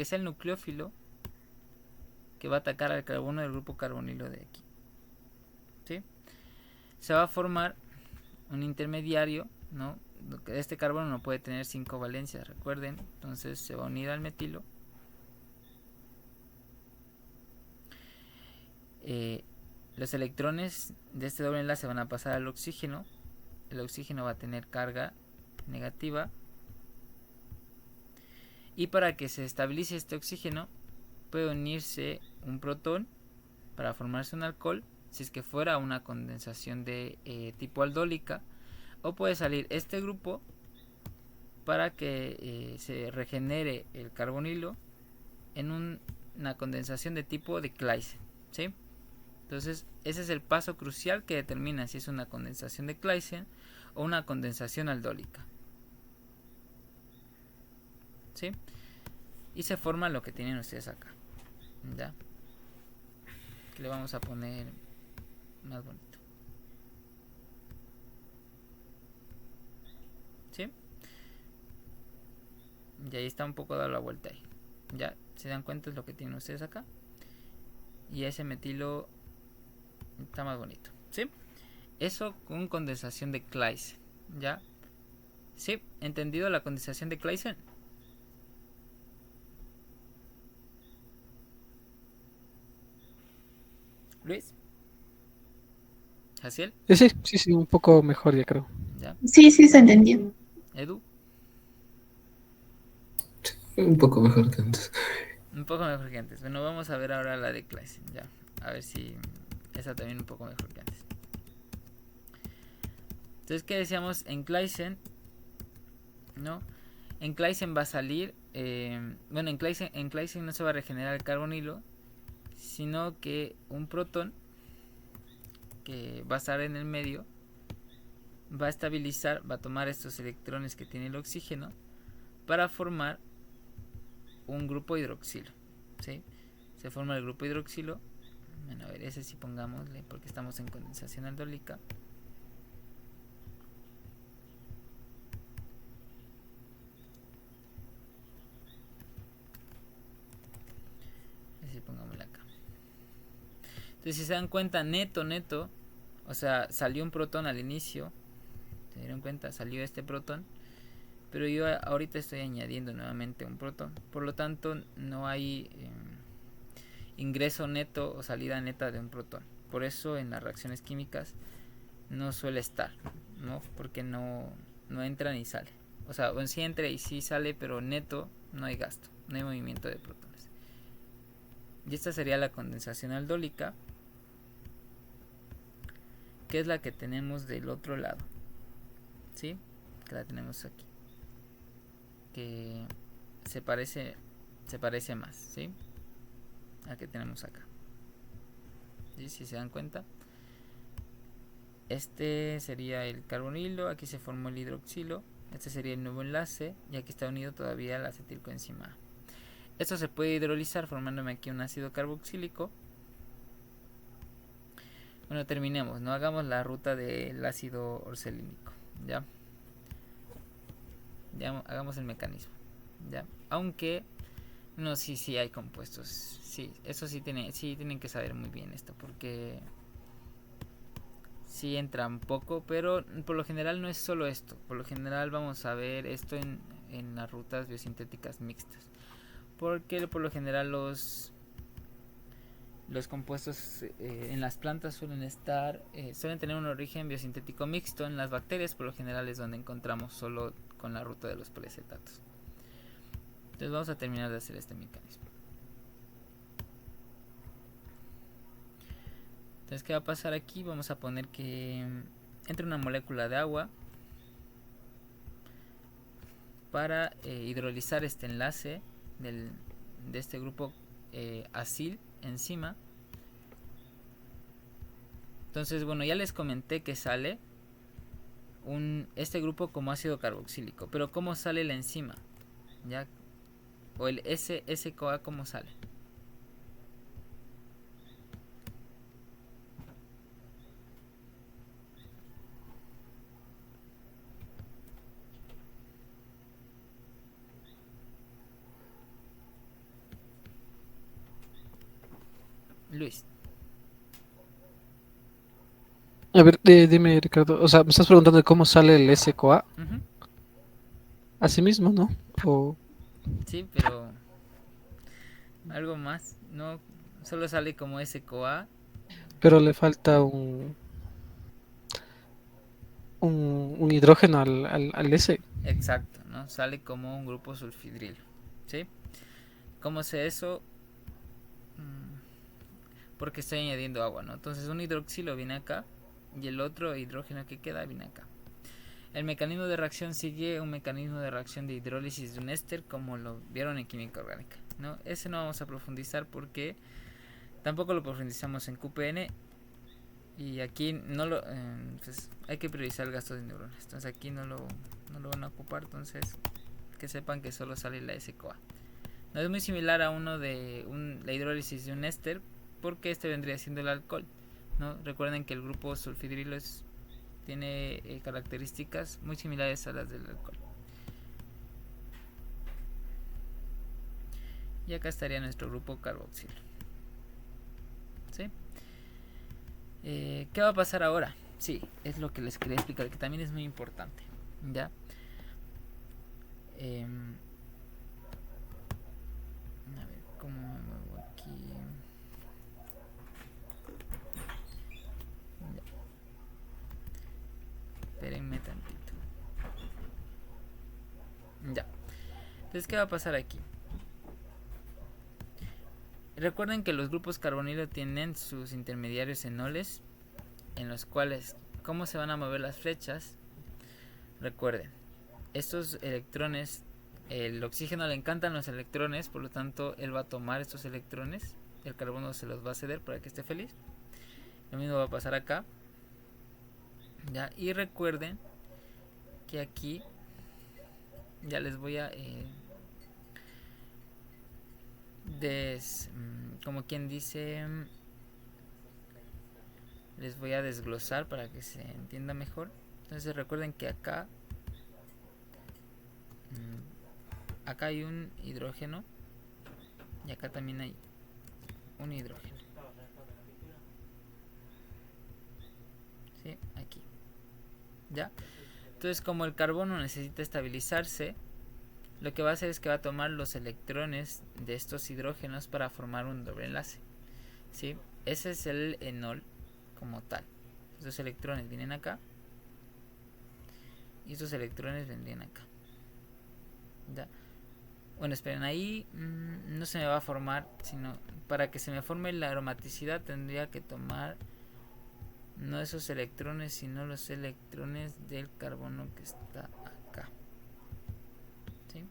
sea el nucleófilo que va a atacar al carbono del grupo carbonilo de aquí, ¿sí? Se va a formar un intermediario, ¿no? Este carbono no puede tener 5 valencias, recuerden. Entonces se va a unir al metilo. Los electrones de este doble enlace van a pasar al oxígeno. El oxígeno va a tener carga negativa. Y para que se estabilice este oxígeno, puede unirse un protón para formarse un alcohol, si es que fuera una condensación de tipo aldólica, o puede salir este grupo para que se regenere el carbonilo en una condensación de tipo de Claisen, ¿sí? Entonces, ese es el paso crucial que determina si es una condensación de Claisen o una condensación aldólica. ¿Sí? Y se forma lo que tienen ustedes acá. ¿Ya? Que le vamos a poner más bonito. ¿Sí? Y ahí está un poco dado la vuelta ahí. Ya, se dan cuenta de lo que tienen ustedes acá. Y ese metilo está más bonito. ¿Sí? Eso con condensación de Claisen. ¿Ya? ¿Sí? ¿Entendido la condensación de Claisen? Luis. ¿Jaciel? Sí, un poco mejor ya creo. ¿Ya? Sí, sí, se entendió. ¿Edu? Un poco mejor que antes. Un poco mejor que antes. Bueno, vamos a ver ahora la de Claisen. Ya. A ver si esa también un poco mejor que antes. Entonces, ¿qué decíamos en Claisen? ¿No? En Claisen va a salir... bueno, en Claisen no se va a regenerar el carbonilo, sino que un protón que va a estar en el medio va a estabilizar, va a tomar estos electrones que tiene el oxígeno para formar un grupo hidroxilo. ¿Sí? Se forma el grupo hidroxilo. Bueno, a ver, ese sí pongámosle porque estamos en condensación aldólica. Ese pongámosle acá. Entonces, si se dan cuenta, neto, o sea, salió un protón al inicio. ¿Se dieron cuenta? Salió este protón. Pero yo ahorita estoy añadiendo nuevamente un protón. Por lo tanto, no hay ingreso neto o salida neta de un protón. Por eso en las reacciones químicas no suele estar, ¿no? Porque no entra ni sale. O sea, bueno, sí entra y sí sale, pero neto no hay gasto, no hay movimiento de protones. Y esta sería la condensación aldólica, que es la que tenemos del otro lado. ¿Sí? Que la tenemos aquí. Que se parece más, ¿sí? A que tenemos acá. ¿Sí? Si se dan cuenta, este sería el carbonilo, aquí se formó el hidroxilo, este sería el nuevo enlace y aquí está unido todavía el acetilcoenzima A. Esto se puede hidrolizar formándome aquí un ácido carboxílico. Bueno, terminemos, no hagamos la ruta del ácido orselínico, ¿ya? Ya hagamos el mecanismo, ¿ya? Aunque no, sí hay compuestos. Sí, eso sí tienen que saber muy bien esto, porque sí entra un poco, pero por lo general no es solo esto. Por lo general vamos a ver esto en las rutas biosintéticas mixtas, porque por lo general los compuestos en las plantas suelen tener un origen biosintético mixto. En las bacterias por lo general es donde encontramos solo con la ruta de los policetatos. Entonces vamos a terminar de hacer este mecanismo. Entonces, ¿qué va a pasar aquí? Vamos a poner que entre una molécula de agua para hidrolizar este enlace de este grupo acil enzima. Entonces, bueno, ya les comenté que sale este grupo como ácido carboxílico, pero ¿cómo sale la enzima? ¿Ya? O el SCoA, ¿cómo sale? Luis. A ver, dime, Ricardo. O sea, me estás preguntando de cómo sale el SCoA. Uh-huh. Así mismo, ¿no? O... Sí, pero algo más. No, solo sale como SCoA. Pero le falta un hidrógeno al S. Exacto, ¿no? Sale como un grupo sulfidrilo. ¿Sí? ¿Cómo sé eso? Porque estoy añadiendo agua, ¿no? Entonces un hidroxilo viene acá y el otro hidrógeno que queda viene acá. El mecanismo de reacción sigue un mecanismo de reacción de hidrólisis de un éster, como lo vieron en química orgánica, ¿no? Ese no vamos a profundizar porque Tampoco lo profundizamos en QPN. Y aquí no lo pues hay que priorizar el gasto de neuronas. Entonces aquí no lo van a ocupar. Entonces que sepan que solo sale la SCOA. No es muy similar a uno de la hidrólisis de un éster, porque este vendría siendo el alcohol, ¿no? Recuerden que el grupo sulfidrilo tiene características muy similares a las del alcohol. Y acá estaría nuestro grupo carboxilo. ¿Sí? ¿Qué va a pasar ahora? Sí, es lo que les quería explicar, que también es muy importante. ¿Ya? A ver, ¿cómo me muevo aquí? Ya. Espérenme tantito. Ya. Entonces, ¿qué va a pasar aquí? Recuerden que los grupos carbonilo tienen sus intermediarios enoles, en los cuales, ¿cómo se van a mover las flechas? Recuerden, estos electrones, el oxígeno le encantan los electrones, por lo tanto él va a tomar estos electrones, el carbono se los va a ceder para que esté feliz. Lo mismo va a pasar acá. ¿Ya? Y recuerden que aquí ya les voy a como quien dice, les voy a desglosar para que se entienda mejor. Entonces recuerden que acá hay un hidrógeno y acá también hay un hidrógeno. ¿Sí? Aquí. ¿Ya? Entonces, como el carbono necesita estabilizarse, lo que va a hacer es que va a tomar los electrones de estos hidrógenos para formar un doble enlace. ¿Sí? Ese es el enol como tal. Estos electrones vienen acá y estos electrones vendrían acá. ¿Ya? Bueno, esperen, ahí no se me va a formar, sino para que se me forme la aromaticidad tendría que tomar no esos electrones, sino los electrones del carbono que está acá. ¿Sí?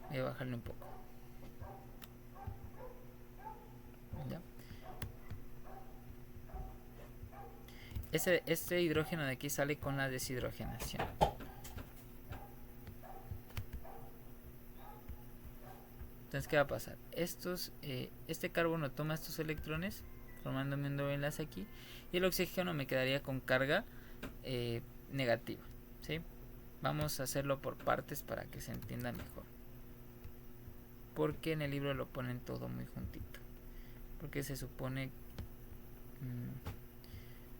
Voy a bajarle un poco. ¿Ya? Este hidrógeno de aquí sale con la deshidrogenación. Entonces, ¿qué va a pasar? Este carbono toma estos electrones, formándome un doble enlace aquí, y el oxígeno me quedaría con carga negativa. ¿Sí? Vamos a hacerlo por partes para que se entienda mejor. Porque en el libro lo ponen todo muy juntito. Porque se supone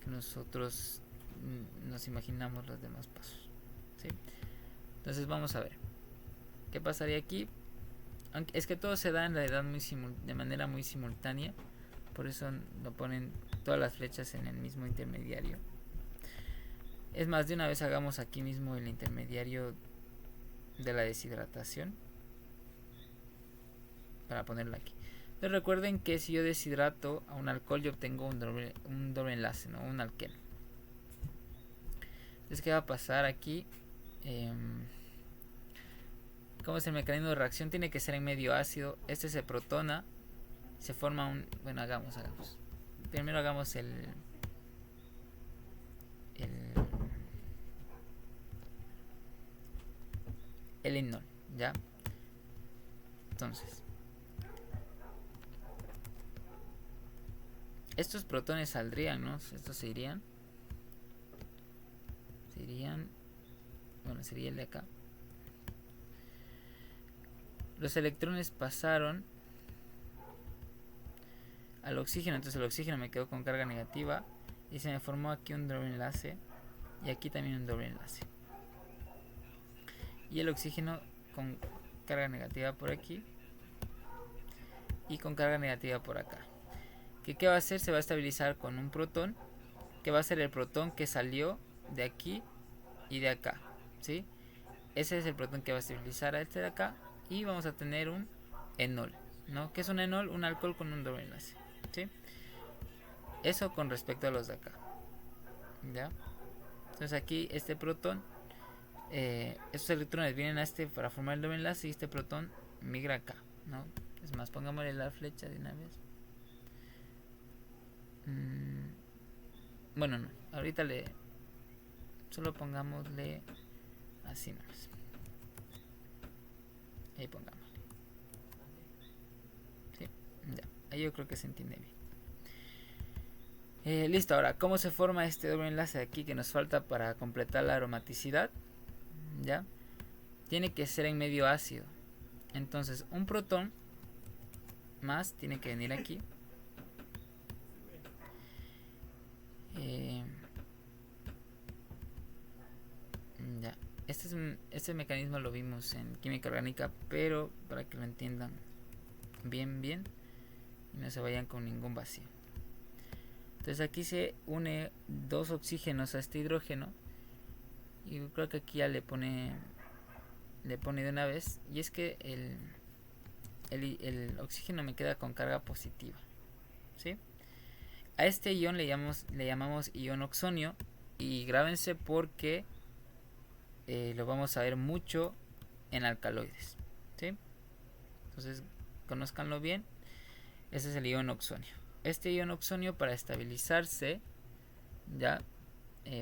que nosotros nos imaginamos los demás pasos. ¿Sí? Entonces vamos a ver. ¿Qué pasaría aquí? Aunque es que todo se da en realidad de manera muy simultánea. Por eso lo ponen todas las flechas en el mismo intermediario. Es más, de una vez hagamos aquí mismo el intermediario de la deshidratación. Para ponerlo aquí. Entonces recuerden que si yo deshidrato a un alcohol, yo obtengo un doble enlace, ¿no? Un alqueno. Entonces, ¿qué va a pasar aquí? ¿Cómo es el mecanismo de reacción? Tiene que ser en medio ácido. Este se protona. Se forma un... Bueno, hagamos. Primero hagamos el enol, ¿ya? Entonces, estos protones saldrían, ¿no? Estos se irían. Bueno, sería el de acá. Los electrones pasaron al oxígeno. Entonces el oxígeno me quedó con carga negativa. Y se me formó aquí un doble enlace. Y aquí también un doble enlace. Y el oxígeno con carga negativa por aquí. Y con carga negativa por acá. ¿Qué va a hacer? Se va a estabilizar con un protón. Que va a ser el protón que salió de aquí y de acá. ¿Sí? Ese es el protón que va a estabilizar a este de acá. Y vamos a tener un enol, ¿no? ¿Qué es un enol? Un alcohol con un doble enlace. ¿Sí? Eso con respecto a los de acá. ¿Ya? Entonces aquí este protón estos electrones vienen a este para formar el doble enlace y este protón migra acá, ¿no? Es más, pongámosle la flecha de una vez. Bueno, no, ahorita solo pongámosle así nomás. Ahí pongámosle. Sí, ya, ahí yo creo que se entiende bien. Listo, ahora, ¿cómo se forma este doble enlace de aquí que nos falta para completar la aromaticidad? ¿Ya? Tiene que ser en medio ácido. Entonces, un protón más tiene que venir aquí. Ya. Este mecanismo lo vimos en química orgánica, pero para que lo entiendan bien y no se vayan con ningún vacío. Entonces aquí se une 2 oxígenos a este hidrógeno y yo creo que aquí ya le pone de una vez, y es que el oxígeno me queda con carga positiva, ¿sí? A este ion le llamamos ion oxonio, y grábense porque lo vamos a ver mucho en alcaloides, ¿sí? Entonces conózcanlo bien. Ese es el ion oxonio. Este ion oxonio, para estabilizarse, ya,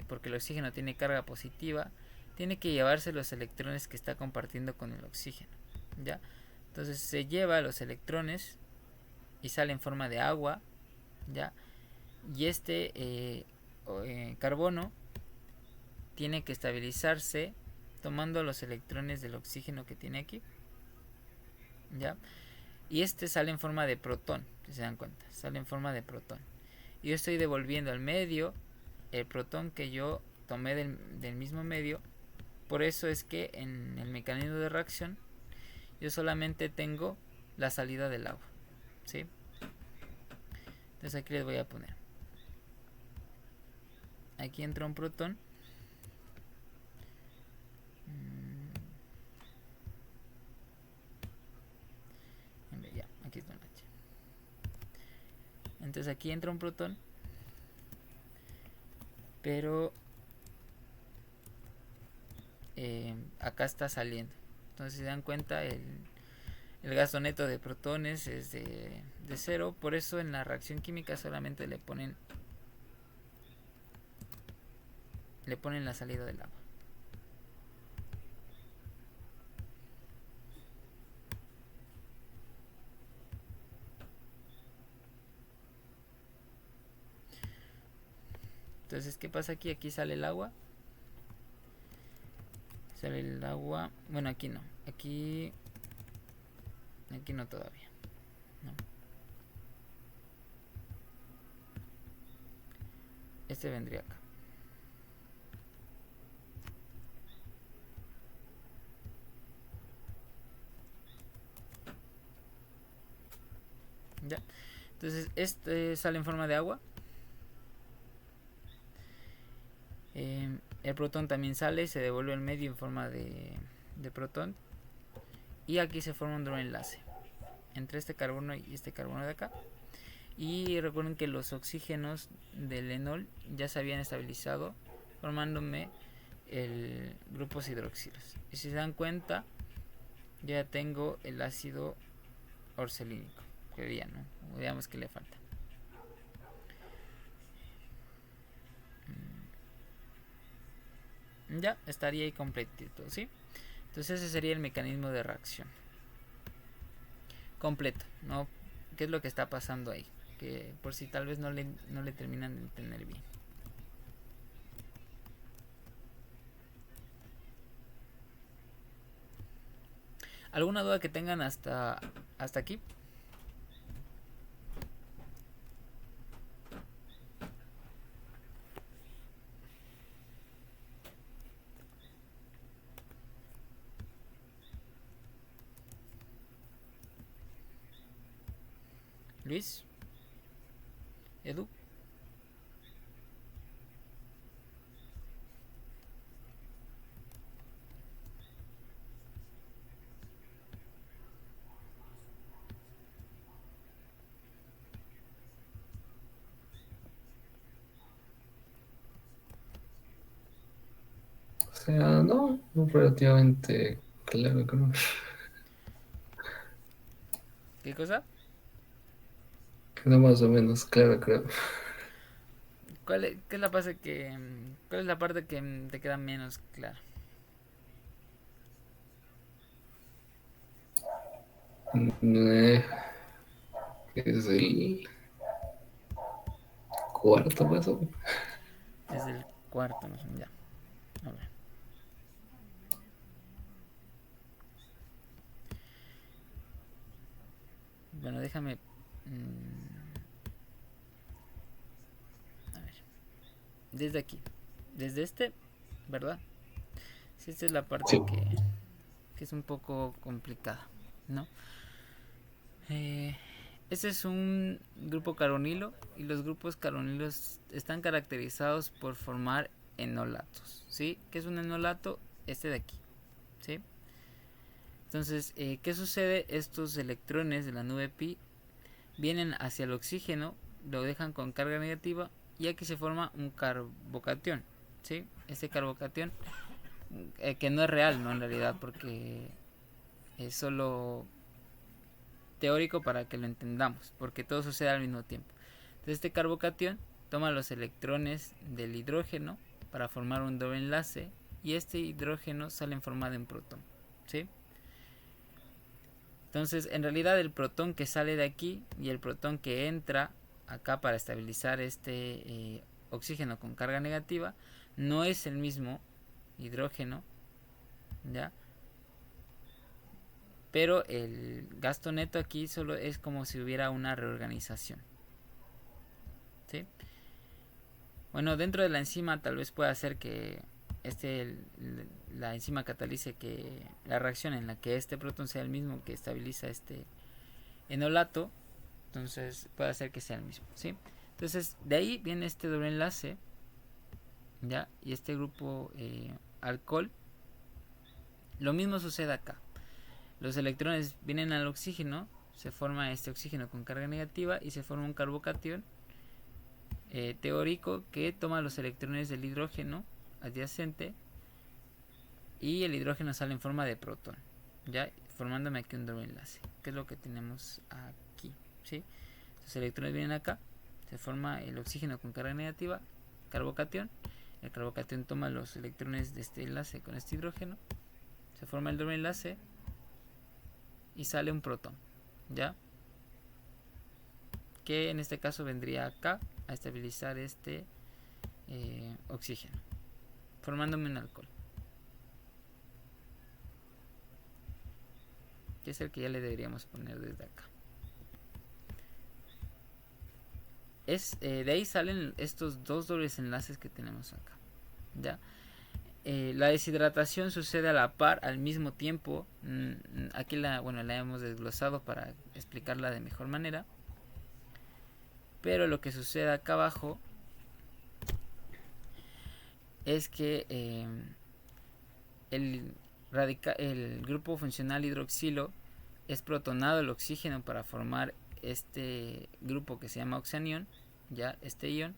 porque el oxígeno tiene carga positiva, tiene que llevarse los electrones que está compartiendo con el oxígeno, ya. Entonces se lleva los electrones y sale en forma de agua, ya. Y este carbono tiene que estabilizarse tomando los electrones del oxígeno que tiene aquí, ya. Y este sale en forma de protón, si se dan cuenta, sale en forma de protón. Y yo estoy devolviendo al medio el protón que yo tomé del mismo medio. Por eso es que en el mecanismo de reacción yo solamente tengo la salida del agua, ¿sí? Entonces aquí les voy a poner. Aquí entra un protón. Ya, aquí está un H. Entonces aquí entra un protón, pero acá está saliendo. Entonces, si se dan cuenta, el gasto neto de protones es de 0. Por eso en la reacción química solamente le ponen la salida del agua. Entonces, ¿qué pasa aquí? Aquí sale el agua. Sale el agua. Bueno, aquí no. Aquí no todavía. No. Este vendría acá. Ya. Entonces, este sale en forma de agua. El protón también sale y se devuelve al medio en forma de protón. Y aquí se forma un doble enlace entre este carbono y este carbono de acá. Y recuerden que los oxígenos del enol ya se habían estabilizado, formándome el grupos hidroxilos. Y si se dan cuenta, ya tengo el ácido orselínico, que veían, ¿no? Veamos que le falta. Ya estaría ahí completito, ¿sí? Entonces ese sería el mecanismo de reacción completo, ¿no? ¿Qué es lo que está pasando ahí? Que por si tal vez no le terminan de entender bien. ¿Alguna duda que tengan hasta aquí? Luis, Edu. O sea, no relativamente claro, creo. ¿Qué cosa? Quedó más o menos claro, creo. ¿Qué es la parte que, cuál es la parte que te queda menos clara? Eh, es el cuarto paso. Es el cuarto, más o menos, ya. A ver. Bueno, déjame. A ver. Desde aquí. Desde este, ¿verdad? Sí, esta es la parte Sí. que es un poco complicada, ¿no? Eh, este es un grupo carbonilo y los grupos carbonilos están caracterizados por formar enolatos, ¿sí? ¿Qué es un enolato? Este de aquí, ¿sí? Entonces, ¿qué sucede? Estos electrones de la nube pi vienen hacia el oxígeno, lo dejan con carga negativa y aquí se forma un carbocatión, ¿sí? Este carbocatión, que no es real, ¿no? En realidad, porque es solo teórico para que lo entendamos, porque todo sucede al mismo tiempo. Entonces, este carbocatión toma los electrones del hidrógeno para formar un doble enlace y este hidrógeno sale en forma de un protón, ¿sí? Entonces, en realidad el protón que sale de aquí y el protón que entra acá para estabilizar este oxígeno con carga negativa no es el mismo hidrógeno, ¿ya? Pero el gasto neto aquí solo es como si hubiera una reorganización, ¿sí? Bueno, dentro de la enzima tal vez pueda hacer que la enzima catalice que la reacción en la que este protón sea el mismo que estabiliza este enolato, entonces puede hacer que sea el mismo, ¿sí? Entonces de ahí viene este doble enlace, ¿ya? Y este grupo alcohol. Lo mismo sucede acá. Los electrones vienen al oxígeno, se forma este oxígeno con carga negativa y se forma un carbocatión teórico que toma los electrones del hidrógeno adyacente y el hidrógeno sale en forma de protón, ya formándome aquí un doble enlace, que es lo que tenemos aquí, ¿sí? Los electrones vienen acá, se forma el oxígeno con carga negativa, carbocatión. El carbocatión toma los electrones de este enlace con este hidrógeno, se forma el doble enlace y sale un protón, ¿ya? Que en este caso vendría acá a estabilizar este oxígeno, formándome un alcohol, que es el que ya le deberíamos poner desde acá. De ahí salen estos dos dobles enlaces que tenemos acá, ¿ya? La deshidratación sucede a la par, al mismo tiempo. Aquí la hemos desglosado para explicarla de mejor manera. Pero lo que sucede acá abajo es que el grupo funcional hidroxilo es protonado el oxígeno para formar este grupo que se llama oxanión, ya este ion,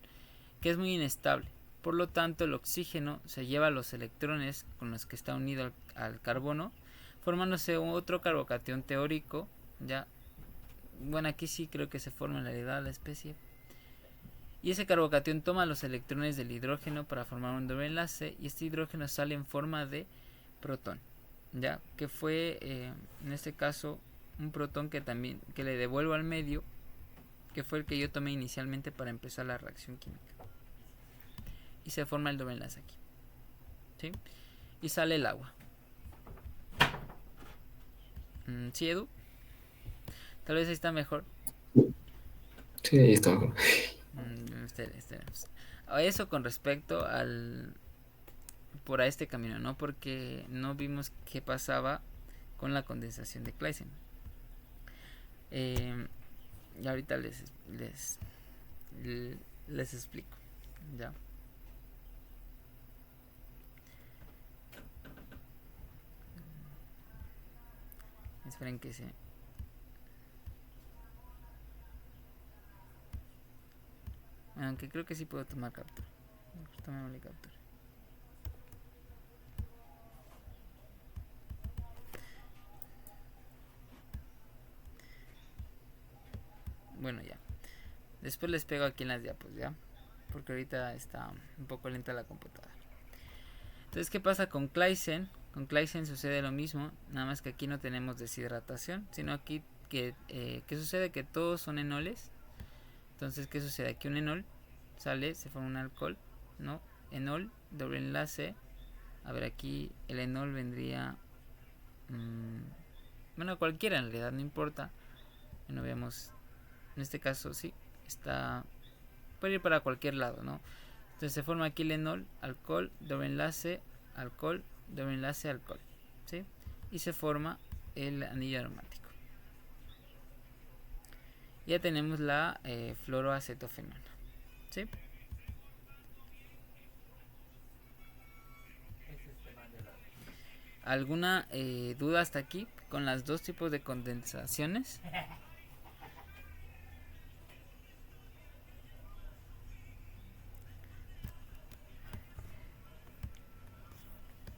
que es muy inestable. Por lo tanto, el oxígeno se lleva los electrones con los que está unido al carbono, formándose otro carbocatión teórico, ya. Bueno, aquí sí creo que se forma en realidad la especie. Y ese carbocatión toma los electrones del hidrógeno para formar un doble enlace y este hidrógeno sale en forma de protón, ya, que fue en este caso un protón que le devuelvo al medio, que fue el que yo tomé inicialmente para empezar la reacción química. Y se forma el doble enlace aquí, ¿sí? Y sale el agua. ¿Sí, Edu? Tal vez ahí está mejor. Sí, ahí está mejor. Eso con respecto por a este camino, ¿no? Porque no vimos qué pasaba con la condensación de Claisen. Y ahorita les explico, ¿ya? Esperen que se... Aunque creo que sí puedo tomar captura. Tomemos la captura. Bueno, ya. Después les pego aquí en las diapos, ¿ya? Porque ahorita está un poco lenta la computadora. Entonces, ¿qué pasa con Claisen? Con Claisen sucede lo mismo, nada más que aquí no tenemos deshidratación, sino aquí ¿qué sucede? Que todos son enoles. Entonces, ¿qué sucede? Aquí un enol sale, se forma un alcohol, ¿no? Enol, doble enlace. A ver, aquí el enol vendría... bueno, cualquiera en realidad, no importa. Bueno, veamos. En este caso, sí, está... puede ir para cualquier lado, ¿no? Entonces se forma aquí el enol, alcohol, doble enlace, alcohol, doble enlace, alcohol, ¿sí? Y se forma el anillo aromático. Ya tenemos la fluoroacetofenona, ¿sí? ¿Alguna duda hasta aquí con las dos tipos de condensaciones?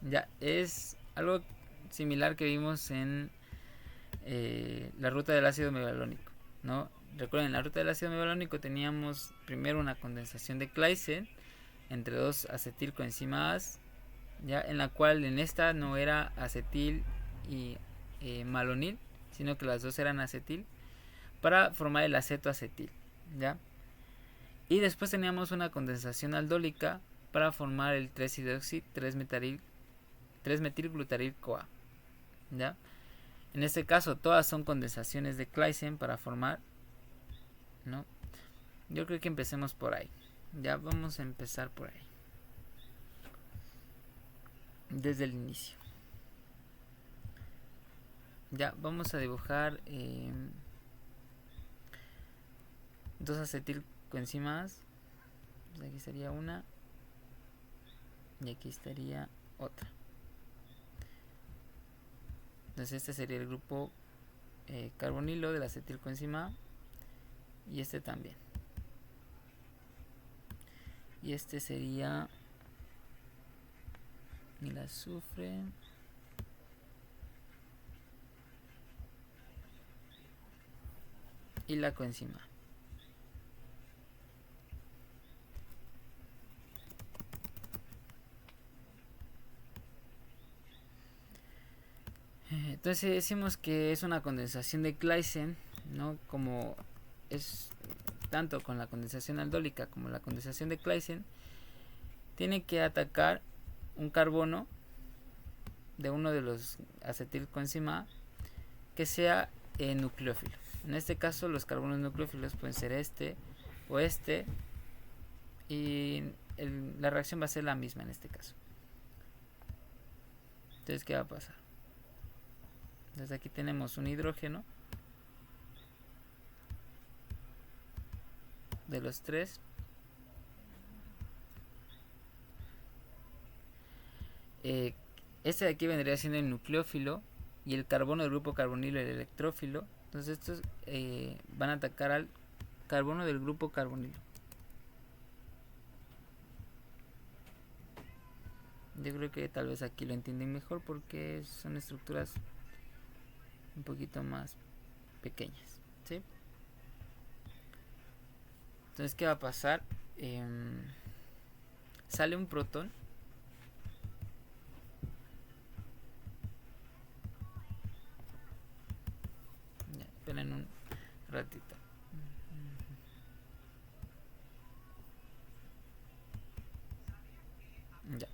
Ya, es algo similar que vimos en la ruta del ácido mevalónico, ¿no? Recuerden, en la ruta del ácido mevalónico teníamos primero una condensación de Claisen entre dos acetilcoenzimas, ya, en la cual en esta no era acetil y malonil, sino que las dos eran acetil para formar el acetoacetil, ¿ya? Y después teníamos una condensación aldólica para formar el 3-hidroxi 3-metilglutaril-CoA, ¿ya? En este caso todas son condensaciones de Claisen para formar, ¿no? Yo creo que empecemos por ahí. Ya vamos a empezar por ahí. Desde el inicio. Ya vamos a dibujar dos acetilcoenzimas. Pues aquí estaría una y aquí estaría otra. Entonces este sería el grupo carbonilo de la acetilcoenzima y este también. Y este sería el azufre y la coenzima. Entonces decimos que es una condensación de Claisen, ¿no? Como es tanto con la condensación aldólica como la condensación de Claisen, tiene que atacar un carbono de uno de los acetilcoenzima que sea nucleófilo. En este caso los carbonos nucleófilos pueden ser este o este, y la reacción va a ser la misma en este caso. Entonces, ¿qué va a pasar? Desde aquí tenemos un hidrógeno de los tres. Este de aquí vendría siendo el nucleófilo y el carbono del grupo carbonilo el electrófilo. Entonces estos van a atacar al carbono del grupo carbonilo. Yo creo que tal vez aquí lo entienden mejor porque son estructuras un poquito más pequeñas, ¿sí? Entonces, ¿qué va a pasar? Sale un protón. Ya, esperen un ratito. Ya.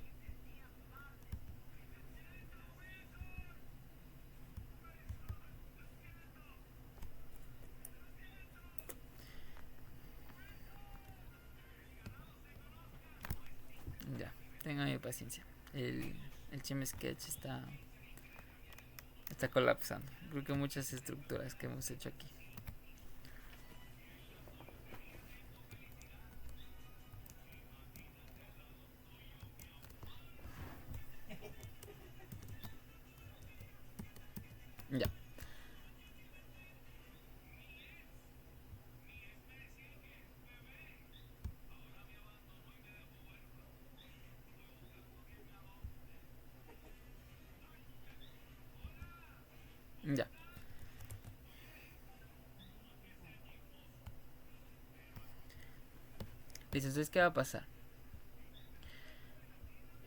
Ya, tengan paciencia. El Chim Sketch está colapsando. Creo que muchas estructuras que hemos hecho aquí. Ya. Ya. Listo, entonces, ¿qué va a pasar?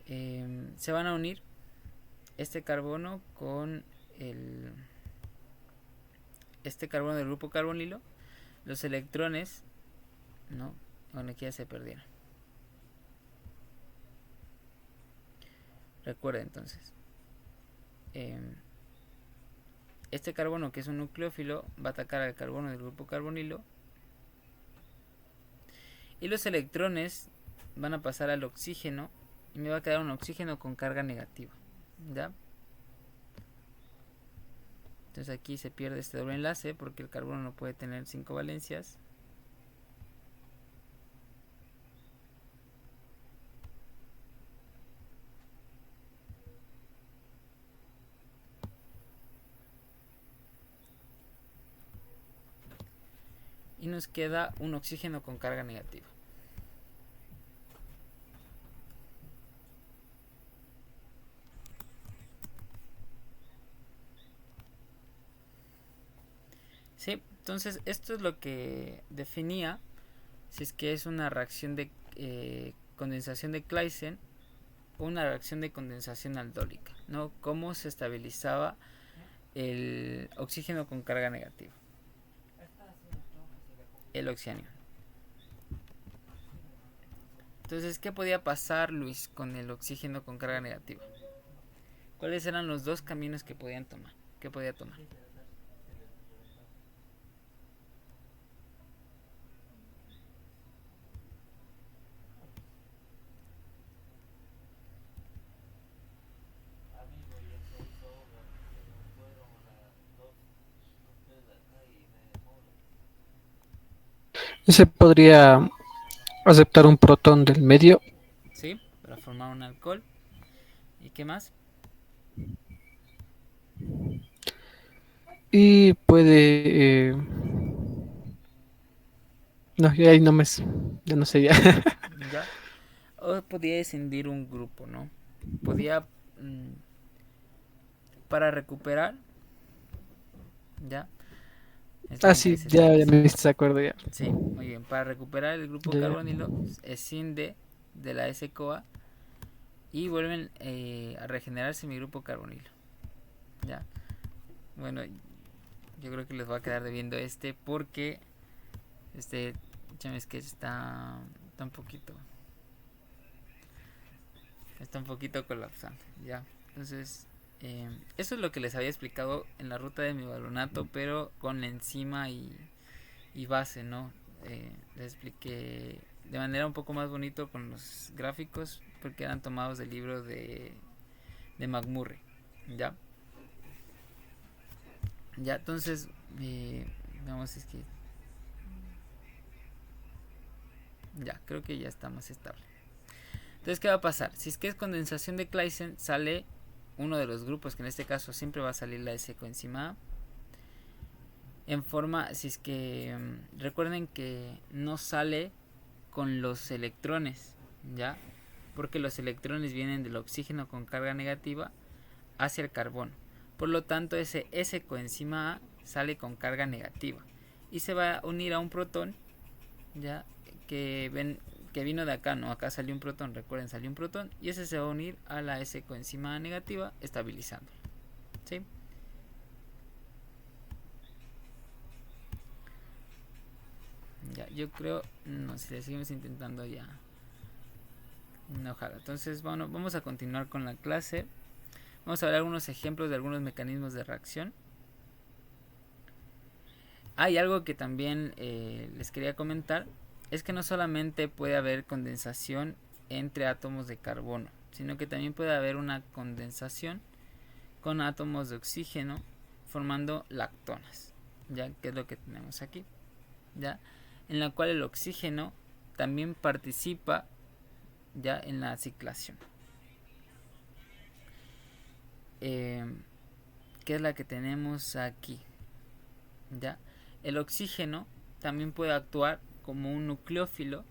Se van a unir este carbono con este carbono del grupo carbonilo. Los electrones, ¿no? Bueno, aquí ya se perdieron. Recuerda entonces. Este carbono, que es un nucleófilo, va a atacar al carbono del grupo carbonilo. Y los electrones van a pasar al oxígeno. Y me va a quedar un oxígeno con carga negativa. ¿Ya? Entonces aquí se pierde este doble enlace porque el carbono no puede tener 5 valencias. Y nos queda un oxígeno con carga negativa. Sí, entonces esto es lo que definía si es que es una reacción de condensación de Claisen o una reacción de condensación aldólica, ¿no? Cómo se estabilizaba el oxígeno con carga negativa, el oxianio. Entonces, ¿qué podía pasar, Luis, con el oxígeno con carga negativa? ¿Cuáles eran los dos caminos que podían tomar? ¿Qué podía tomar? Se podría aceptar un protón del medio ¿Sí? Para formar un alcohol. ¿Y qué más? y puede... no, ya ahí no me... Ya no sé ya. ¿Ya? O podía descendir un grupo, ¿no? Podía... para recuperar... ¿Ya? Ah, sí, ya me hiciste de acuerdo ya. Sí, muy bien. Para recuperar el grupo Ya. carbonilo, escinde de la S-CoA y vuelven a regenerarse mi grupo carbonilo. Ya. Bueno, yo creo que les va a quedar debiendo porque es que está un poquito colapsando. Ya. Entonces, eso es lo que les había explicado en la ruta de mi balonato, pero con la enzima y base, ¿no? Les expliqué de manera un poco más bonito con los gráficos porque eran tomados del libro de McMurray. ¿Ya? Ya, entonces, vamos, es que ya, creo que ya está más estable. Entonces, ¿qué va a pasar? Si es que es condensación de Claisen, sale uno de los grupos, que en este caso siempre va a salir la S coenzima A, en forma, si es que recuerden que no sale con los electrones, ¿ya? Porque los electrones vienen del oxígeno con carga negativa hacia el carbono. Por lo tanto, ese S coenzima A sale con carga negativa y se va a unir a un protón, ¿ya? Que vino de acá, ¿no? Acá salió un protón, recuerden, salió un protón y ese se va a unir a la S coenzima A negativa, estabilizando, ¿sí? Ya, yo creo, no, si le seguimos intentando ya, no, ojalá. Entonces, bueno, vamos a continuar con la clase. Vamos a ver algunos ejemplos de algunos mecanismos de reacción. Hay algo que también les quería comentar, es que no solamente puede haber condensación entre átomos de carbono, sino que también puede haber una condensación con átomos de oxígeno formando lactonas, ya que es lo que tenemos aquí, ya, en la cual el oxígeno también participa ya en la ciclación, que es la que tenemos aquí, ya. El oxígeno también puede actuar como un nucleófilo,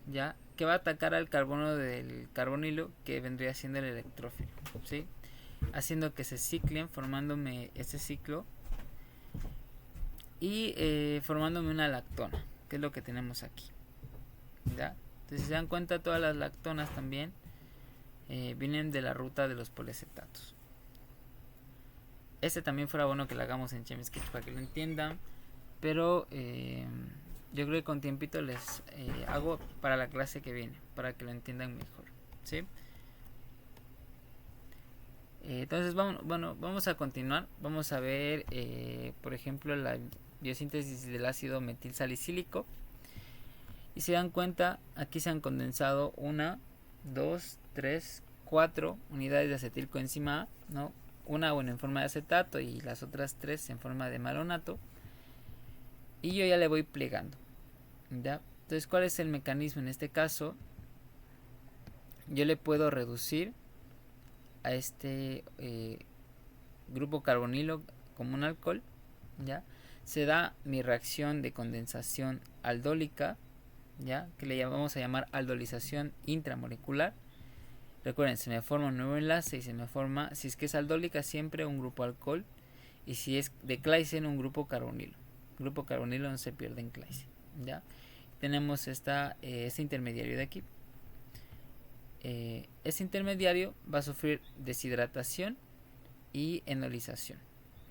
ya, que va a atacar al carbono del carbonilo, que vendría siendo el electrófilo, ¿sí? Haciendo que se ciclen, formándome este ciclo y formándome una lactona, que es lo que tenemos aquí, ¿ya? Entonces, si se dan cuenta, todas las lactonas también vienen de la ruta de los poliacetatos. Este también fuera bueno que lo hagamos en ChemSketch para que lo entiendan, pero yo creo que con tiempito les hago para la clase que viene, para que lo entiendan mejor, ¿sí? Entonces vamos a continuar. Vamos a ver, por ejemplo, la biosíntesis del ácido metilsalicílico. Y si dan cuenta, aquí se han condensado 1, 2, 3, 4 unidades de acetilcoenzima A, ¿no? Una en forma de acetato y las otras 3 en forma de malonato. Y yo ya le voy plegando, ¿ya? Entonces, ¿cuál es el mecanismo? En este caso, yo le puedo reducir a este grupo carbonilo como un alcohol, ¿ya? Se da mi reacción de condensación aldólica, ¿ya? Que le vamos a llamar aldolización intramolecular. Recuerden, se me forma un nuevo enlace y se me forma, si es que es aldólica, siempre un grupo alcohol, y si es de Claisen, un grupo carbonilo. Grupo carbonilo no se pierde en Claisen, ¿ya? Tenemos este intermediario de aquí. Este intermediario va a sufrir deshidratación y enolización,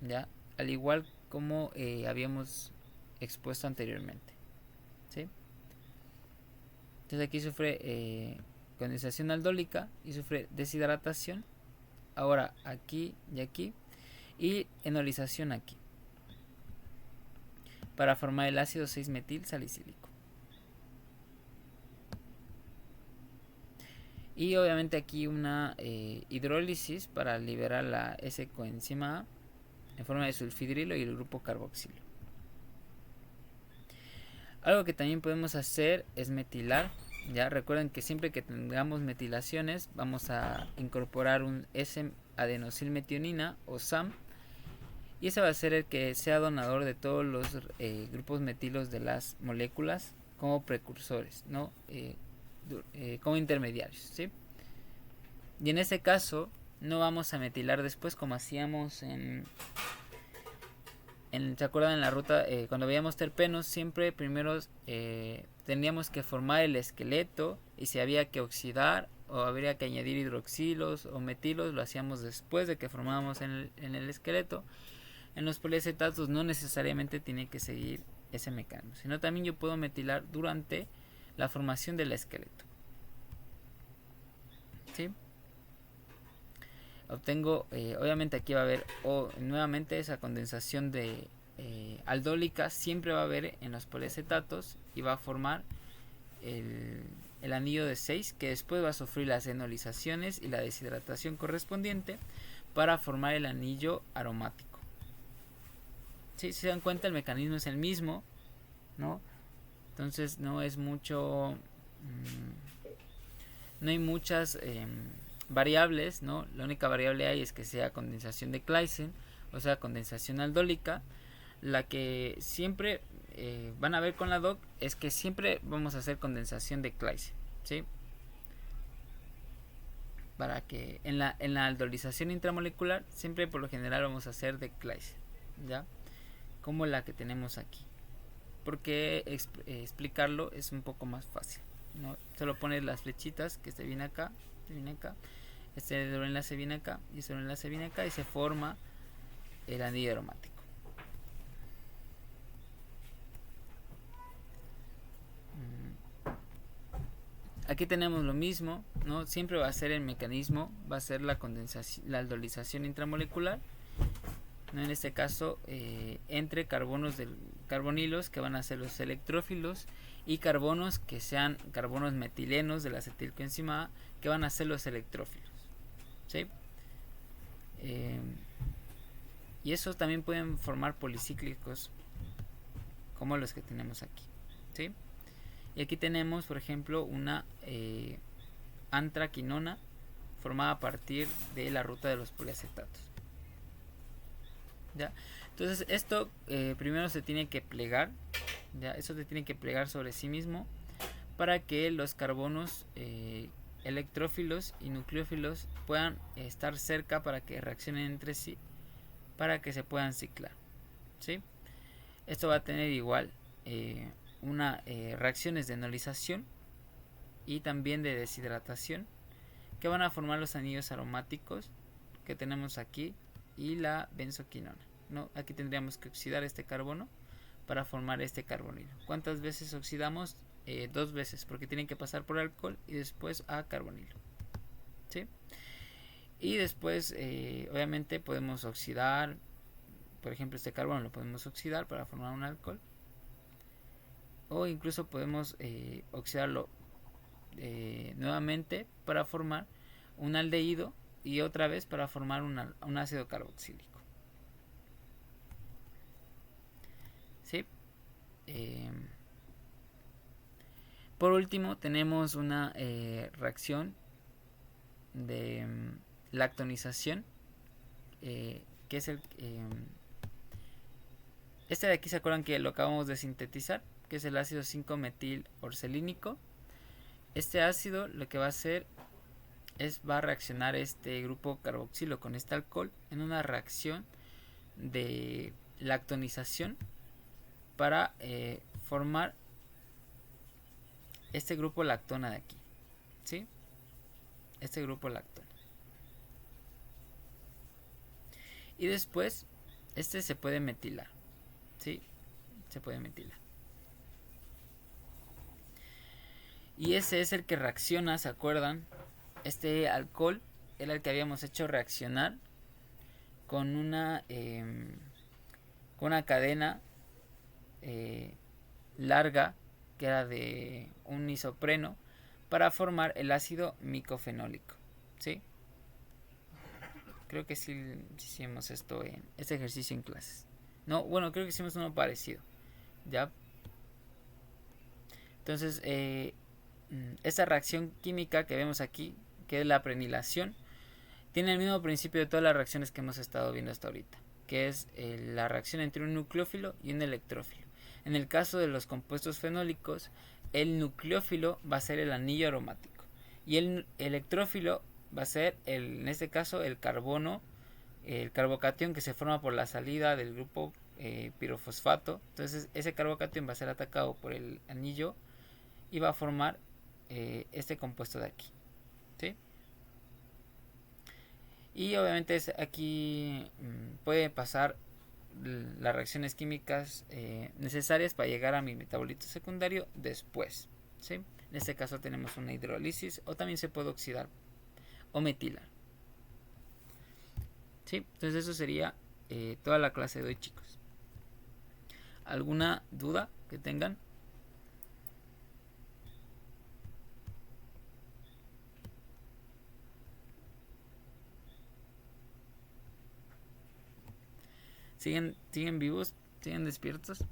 ¿ya? Al igual como habíamos expuesto anteriormente, ¿sí? Entonces aquí sufre condensación aldólica y sufre deshidratación, ahora aquí y aquí, y enolización aquí, para formar el ácido 6-metil salicílico. Y obviamente aquí una hidrólisis para liberar la S-coenzima A en forma de sulfidrilo y el grupo carboxilo. Algo que también podemos hacer es metilar. Ya recuerden que siempre que tengamos metilaciones vamos a incorporar un S-adenosilmetionina o SAM, y ese va a ser el que sea donador de todos los grupos metilos de las moléculas como precursores, ¿no? Como intermediarios, ¿sí? Y en ese caso no vamos a metilar después como hacíamos ¿se acuerdan en la ruta? Cuando veíamos terpenos, siempre primero tendríamos que formar el esqueleto, y si había que oxidar o habría que añadir hidroxilos o metilos, lo hacíamos después de que formábamos en el esqueleto. En los poliacetatos no necesariamente tiene que seguir ese mecanismo, sino también yo puedo metilar durante la formación del esqueleto, ¿sí? Obtengo, obviamente aquí va a haber nuevamente esa condensación de aldólica, siempre va a haber en los poliacetatos, y va a formar el anillo de 6, que después va a sufrir las enolizaciones y la deshidratación correspondiente para formar el anillo aromático. ¿Sí? Si se dan cuenta, el mecanismo es el mismo, ¿no? Entonces no es mucho, no hay muchas variables, ¿no? La única variable hay es que sea condensación de Claisen, o sea, condensación aldólica. La que siempre van a ver con la DOC es que siempre vamos a hacer condensación de Claisen, ¿sí? Para que en la aldolización intramolecular siempre por lo general vamos a hacer de Claisen, ¿ya? Como la que tenemos aquí, porque explicarlo es un poco más fácil, ¿no? Solo pones las flechitas, que este viene acá, este enlace viene acá y este enlace viene acá, y se forma el anillo aromático. Aquí tenemos lo mismo, ¿no? Siempre va a ser el mecanismo, va a ser la condensación, la aldolización intramolecular, ¿no? En este caso entre carbonilos que van a ser los electrófilos, y carbonos que sean carbonos metilenos de la acetilcoenzima A, que van a ser los electrófilos, ¿sí? Y esos también pueden formar policíclicos como los que tenemos aquí, ¿sí? Y aquí tenemos, por ejemplo, una antraquinona formada a partir de la ruta de los poliacetatos, ¿ya? Entonces esto primero se tiene que plegar, ¿ya? Eso se tiene que plegar sobre sí mismo para que los carbonos electrófilos y nucleófilos puedan estar cerca para que reaccionen entre sí, para que se puedan ciclar, ¿sí? Esto va a tener igual reacciones de enolización, y también de deshidratación, que van a formar los anillos aromáticos que tenemos aquí y la benzoquinona, ¿no? Aquí tendríamos que oxidar este carbono para formar este carbonilo. ¿Cuántas veces oxidamos? 2 veces, porque tienen que pasar por alcohol y después a carbonilo, ¿sí? Y después obviamente podemos oxidar, por ejemplo este carbono lo podemos oxidar para formar un alcohol, o incluso podemos oxidarlo nuevamente para formar un aldehído y otra vez para formar un ácido carboxílico, ¿sí? Por último tenemos una reacción de lactonización, que es este de aquí. ¿Se acuerdan que lo acabamos de sintetizar? Que es el ácido 5-metil orselínico. Este ácido lo que va a hacer va a reaccionar este grupo carboxilo con este alcohol en una reacción de lactonización para formar este grupo lactona de aquí, ¿sí? Este grupo lactona. Y después este se puede metilar, ¿sí? Se puede metilar. Y ese es el que reacciona, ¿se acuerdan? Este alcohol era el que habíamos hecho reaccionar con una cadena larga, que era de un isopreno, para formar el ácido micofenólico, ¿sí? Creo que sí hicimos esto en este ejercicio en clases. No, bueno, creo que hicimos uno parecido, ¿ya? Entonces, esta reacción química que vemos aquí, que es la prenilación, tiene el mismo principio de todas las reacciones que hemos estado viendo hasta ahorita, que es la reacción entre un nucleófilo y un electrófilo. En el caso de los compuestos fenólicos, el nucleófilo va a ser el anillo aromático y el electrófilo va a ser, en este caso, el carbono, el carbocatión que se forma por la salida del grupo pirofosfato. Entonces ese carbocatión va a ser atacado por el anillo y va a formar este compuesto de aquí, ¿sí? Y obviamente aquí puede pasar las reacciones químicas necesarias para llegar a mi metabolito secundario después, ¿sí? En este caso tenemos una hidrólisis, o también se puede oxidar o metilar, ¿sí? Entonces eso sería toda la clase de hoy, chicos. ¿Alguna duda que tengan? ¿Siguen vivos? ¿Siguen despiertos?